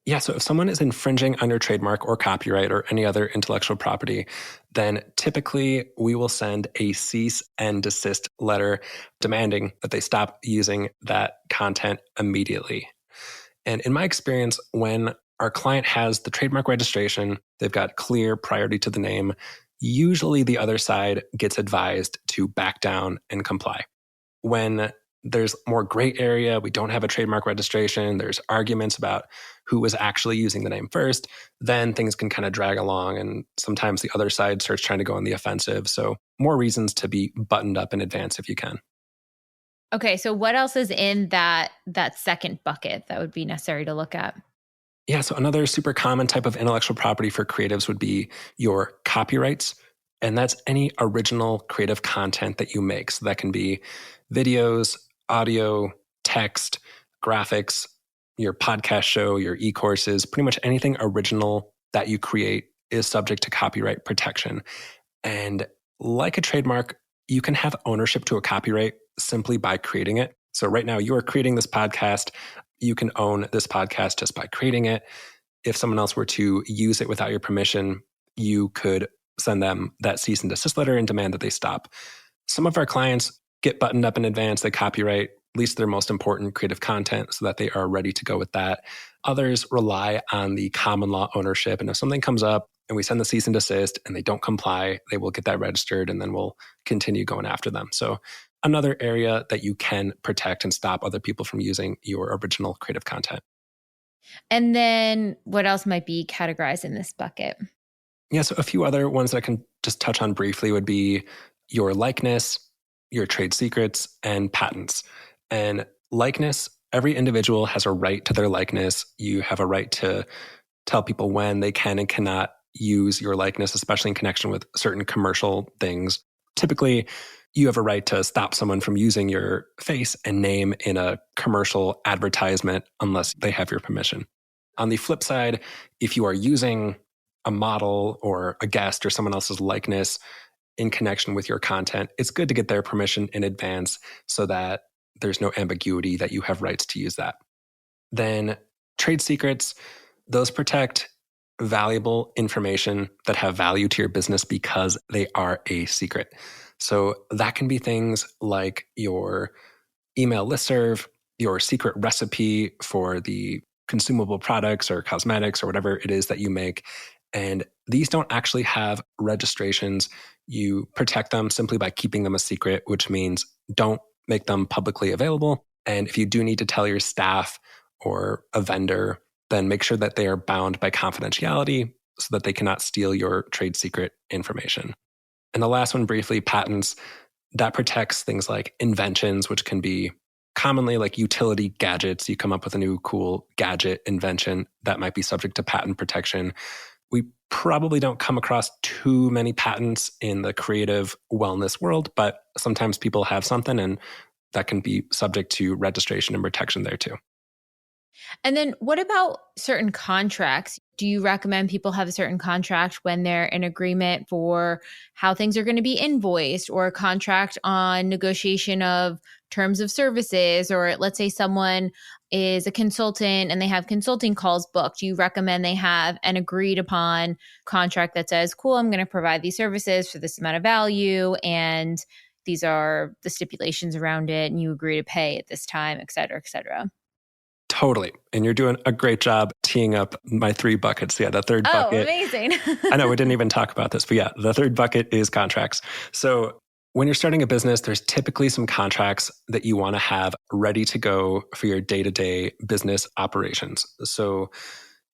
Yeah, so if someone is infringing on your trademark or copyright or any other intellectual property, then typically we will send a cease and desist letter demanding that they stop using that content immediately. And in my experience, when our client has the trademark registration, they've got clear priority to the name, usually the other side gets advised to back down and comply. When there's more gray area, we don't have a trademark registration, there's arguments about who was actually using the name first, then things can kind of drag along and sometimes the other side starts trying to go on the offensive. So more reasons to be buttoned up in advance if you can. Okay, so what else is in that second bucket that would be necessary to look at? Yeah, so another super common type of intellectual property for creatives would be your copyrights. And that's any original creative content that you make. So that can be videos, audio, text, graphics, your podcast show, your e-courses, pretty much anything original that you create is subject to copyright protection. And like a trademark, you can have ownership to a copyright simply by creating it. So right now you are creating this podcast. You can own this podcast just by creating it. If someone else were to use it without your permission, you could send them that cease and desist letter and demand that they stop. Some of our clients get buttoned up in advance. They copyright at least their most important creative content so that they are ready to go with that. Others rely on the common law ownership. And if something comes up and we send the cease and desist and they don't comply, they will get that registered and then we'll continue going after them. So another area that you can protect and stop other people from using your original creative content. And then what else might be categorized in this bucket? Yeah, so a few other ones that I can just touch on briefly would be your likeness, your trade secrets, and patents. And likeness, every individual has a right to their likeness. You have a right to tell people when they can and cannot use your likeness, especially in connection with certain commercial things. Typically, you have a right to stop someone from using your face and name in a commercial advertisement unless they have your permission. On the flip side, if you are using a model or a guest or someone else's likeness in connection with your content, it's good to get their permission in advance so that there's no ambiguity that you have rights to use that. Then trade secrets, those protect valuable information that have value to your business because they are a secret. So that can be things like your email listserv, your secret recipe for the consumable products or cosmetics or whatever it is that you make. And these don't actually have registrations. You protect them simply by keeping them a secret, which means don't make them publicly available. And if you do need to tell your staff or a vendor, then make sure that they are bound by confidentiality so that they cannot steal your trade secret information. And the last one, briefly, patents, that protects things like inventions, which can be commonly like utility gadgets. You come up with a new cool gadget invention that might be subject to patent protection. We probably don't come across too many patents in the creative wellness world, but sometimes people have something and that can be subject to registration and protection there too. And then what about certain contracts? Do you recommend people have a certain contract when they're in agreement for how things are going to be invoiced, or a contract on negotiation of terms of services? Or let's say someone is a consultant and they have consulting calls booked. Do you recommend they have an agreed upon contract that says, cool, I'm going to provide these services for this amount of value, and these are the stipulations around it, and you agree to pay at this time, et cetera, et cetera? Totally. And you're doing a great job teeing up my 3 buckets. Yeah, the third bucket. Oh, amazing. I know we didn't even talk about this, but yeah, the third bucket is contracts. So when you're starting a business, there's typically some contracts that you want to have ready to go for your day-to-day business operations. So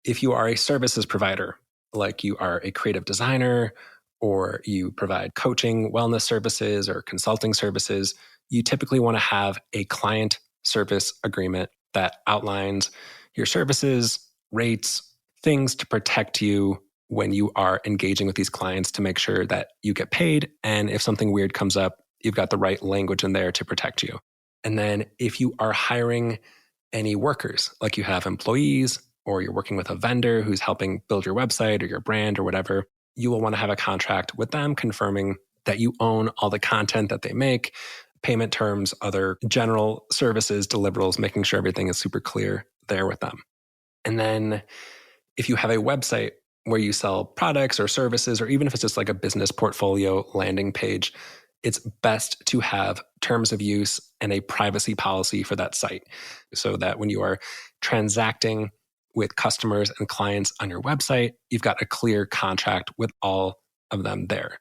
if you are a services provider, like you are a creative designer, or you provide coaching, wellness services, or consulting services, you typically want to have a client service agreement that outlines your services, rates, things to protect you when you are engaging with these clients to make sure that you get paid. And if something weird comes up, you've got the right language in there to protect you. And then if you are hiring any workers, like you have employees, or you're working with a vendor who's helping build your website or your brand or whatever, you will want to have a contract with them confirming that you own all the content that they make, payment terms, other general services, deliverables, making sure everything is super clear there with them. And then if you have a website where you sell products or services, or even if it's just like a business portfolio landing page, it's best to have terms of use and a privacy policy for that site so that when you are transacting with customers and clients on your website, you've got a clear contract with all of them there.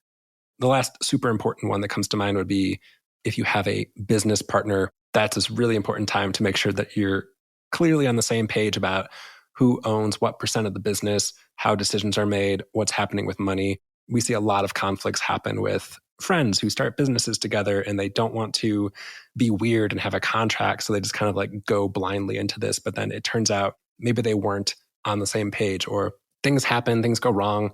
The last super important one that comes to mind would be if you have a business partner. That's a really important time to make sure that you're clearly on the same page about who owns what % of the business, how decisions are made, what's happening with money. We see a lot of conflicts happen with friends who start businesses together and they don't want to be weird and have a contract. So they just kind of like go blindly into this. But then it turns out maybe they weren't on the same page, or things happen, things go wrong,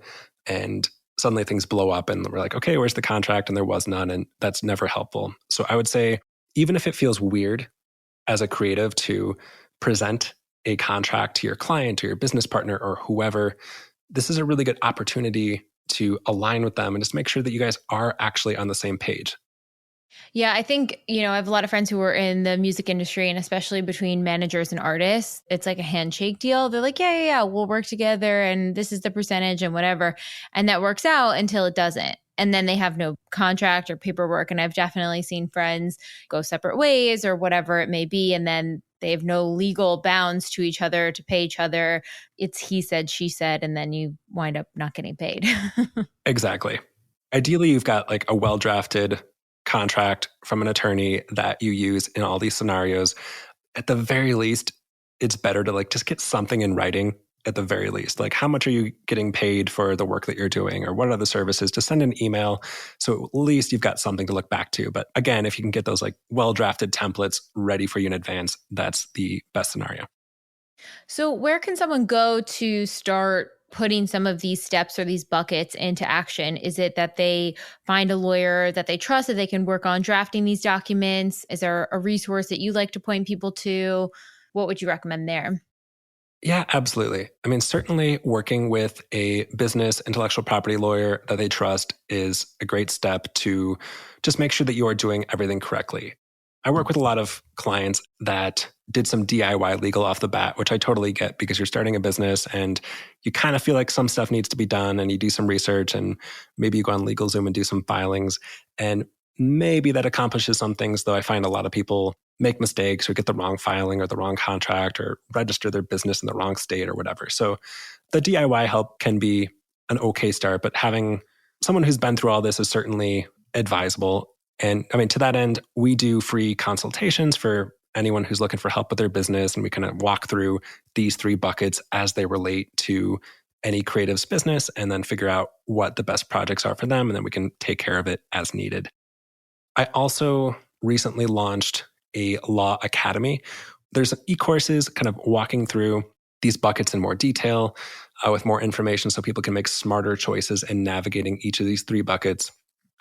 and suddenly things blow up and we're like, okay, where's the contract? And there was none. And that's never helpful. So I would say, even if it feels weird as a creative to present a contract to your client or your business partner or whoever, this is a really good opportunity to align with them and just make sure that you guys are actually on the same page. Yeah, I think, I have a lot of friends who are in the music industry, and especially between managers and artists, it's like a handshake deal. They're like, yeah, we'll work together and this is the percentage and whatever. And that works out until it doesn't. And then they have no contract or paperwork. And I've definitely seen friends go separate ways or whatever it may be. And then they have no legal bounds to each other to pay each other. It's he said, she said, and then you wind up not getting paid. Exactly. Ideally, you've got like a well-drafted contract from an attorney that you use in all these scenarios. At the very least, it's better to like just get something in writing at the very least. Like, how much are you getting paid for the work that you're doing, or what are the services? Just send an email. So at least you've got something to look back to. But again, if you can get those like well-drafted templates ready for you in advance, that's the best scenario. So where can someone go to start putting some of these steps or these buckets into action? Is it that they find a lawyer that they trust that they can work on drafting these documents? Is there a resource that you like to point people to? What would you recommend there? Yeah, absolutely. I mean, certainly working with a business intellectual property lawyer that they trust is a great step to just make sure that you are doing everything correctly. I work with a lot of clients that did some DIY legal off the bat, which I totally get because you're starting a business and you kind of feel like some stuff needs to be done and you do some research and maybe you go on LegalZoom and do some filings. And maybe that accomplishes some things, though I find a lot of people make mistakes or get the wrong filing or the wrong contract or register their business in the wrong state or whatever. So the DIY help can be an okay start, but having someone who's been through all this is certainly advisable. And I mean, to that end, we do free consultations for anyone who's looking for help with their business. And we kind of walk through these 3 buckets as they relate to any creative's business and then figure out what the best projects are for them. And then we can take care of it as needed. I also recently launched a law academy. There's e-courses kind of walking through these buckets in more detail with more information so people can make smarter choices in navigating each of these 3 buckets.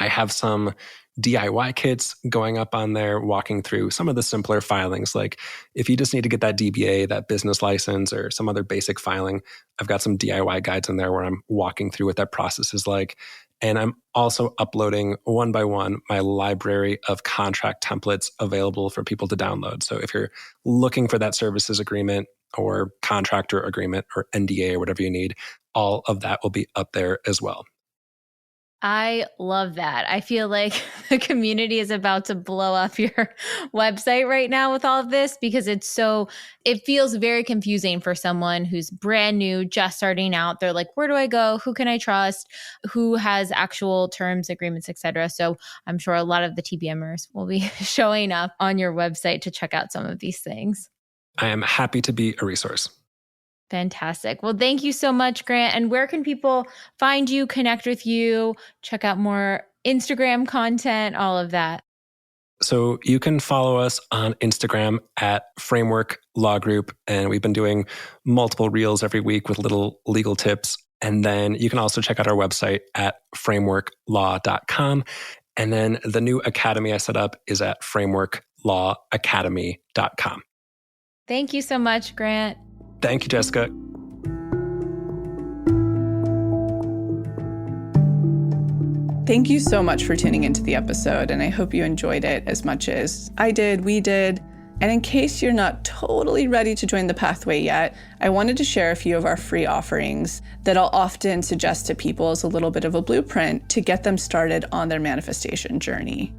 I have some DIY kits going up on there, walking through some of the simpler filings. Like if you just need to get that DBA, that business license, or some other basic filing, I've got some DIY guides in there where I'm walking through what that process is like. And I'm also uploading one by one my library of contract templates available for people to download. So if you're looking for that services agreement or contractor agreement or NDA or whatever you need, all of that will be up there as well. I love that. I feel like the community is about to blow up your website right now with all of this because it feels very confusing for someone who's brand new, just starting out. They're like, where do I go? Who can I trust? Who has actual terms, agreements, etc. So I'm sure a lot of the TBMers will be showing up on your website to check out some of these things. I am happy to be a resource. Fantastic. Well, thank you so much, Grant. And where can people find you, connect with you, check out more Instagram content, all of that? So you can follow us on Instagram at Framework Law Group. And we've been doing multiple reels every week with little legal tips. And then you can also check out our website at frameworklaw.com. And then the new academy I set up is at frameworklawacademy.com. Thank you so much, Grant. Thank you, Jessica. Thank you so much for tuning into the episode, and I hope you enjoyed it as much as I did, we did. And in case you're not totally ready to join the pathway yet, I wanted to share a few of our free offerings that I'll often suggest to people as a little bit of a blueprint to get them started on their manifestation journey.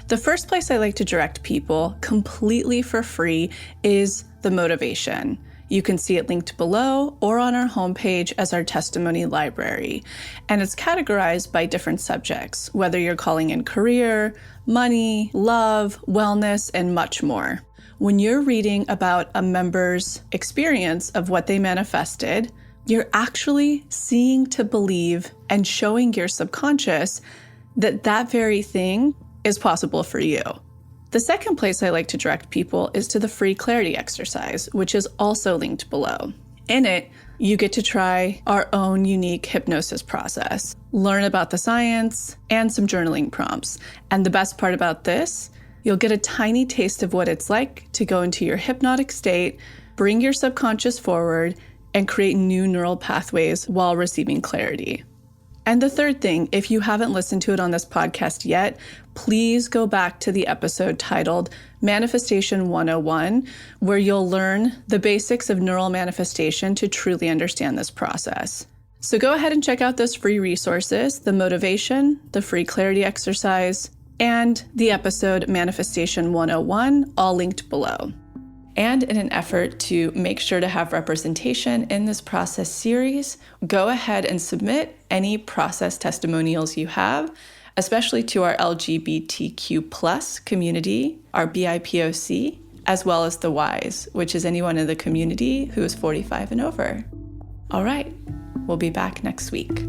The first place I like to direct people completely for free is the motivation. You can see it linked below or on our homepage as our testimony library. And it's categorized by different subjects, whether you're calling in career, money, love, wellness, and much more. When you're reading about a member's experience of what they manifested, you're actually seeing to believe and showing your subconscious that that very thing is possible for you. The second place I like to direct people is to the free clarity exercise, which is also linked below. In it, you get to try our own unique hypnosis process, learn about the science, and some journaling prompts. And the best part about this You'll get a tiny taste of what it's like to go into your hypnotic state, bring your subconscious forward, and create new neural pathways while receiving clarity. And the third thing, if you haven't listened to it on this podcast yet, please go back to the episode titled Manifestation 101, where you'll learn the basics of neural manifestation to truly understand this process. So go ahead and check out those free resources, the motivation, the free clarity exercise, and the episode Manifestation 101, all linked below. And in an effort to make sure to have representation in this process series, go ahead and submit any process testimonials you have, especially to our LGBTQ+ community, our BIPOC, as well as the Ys, which is anyone in the community who is 45 and over. All right, we'll be back next week.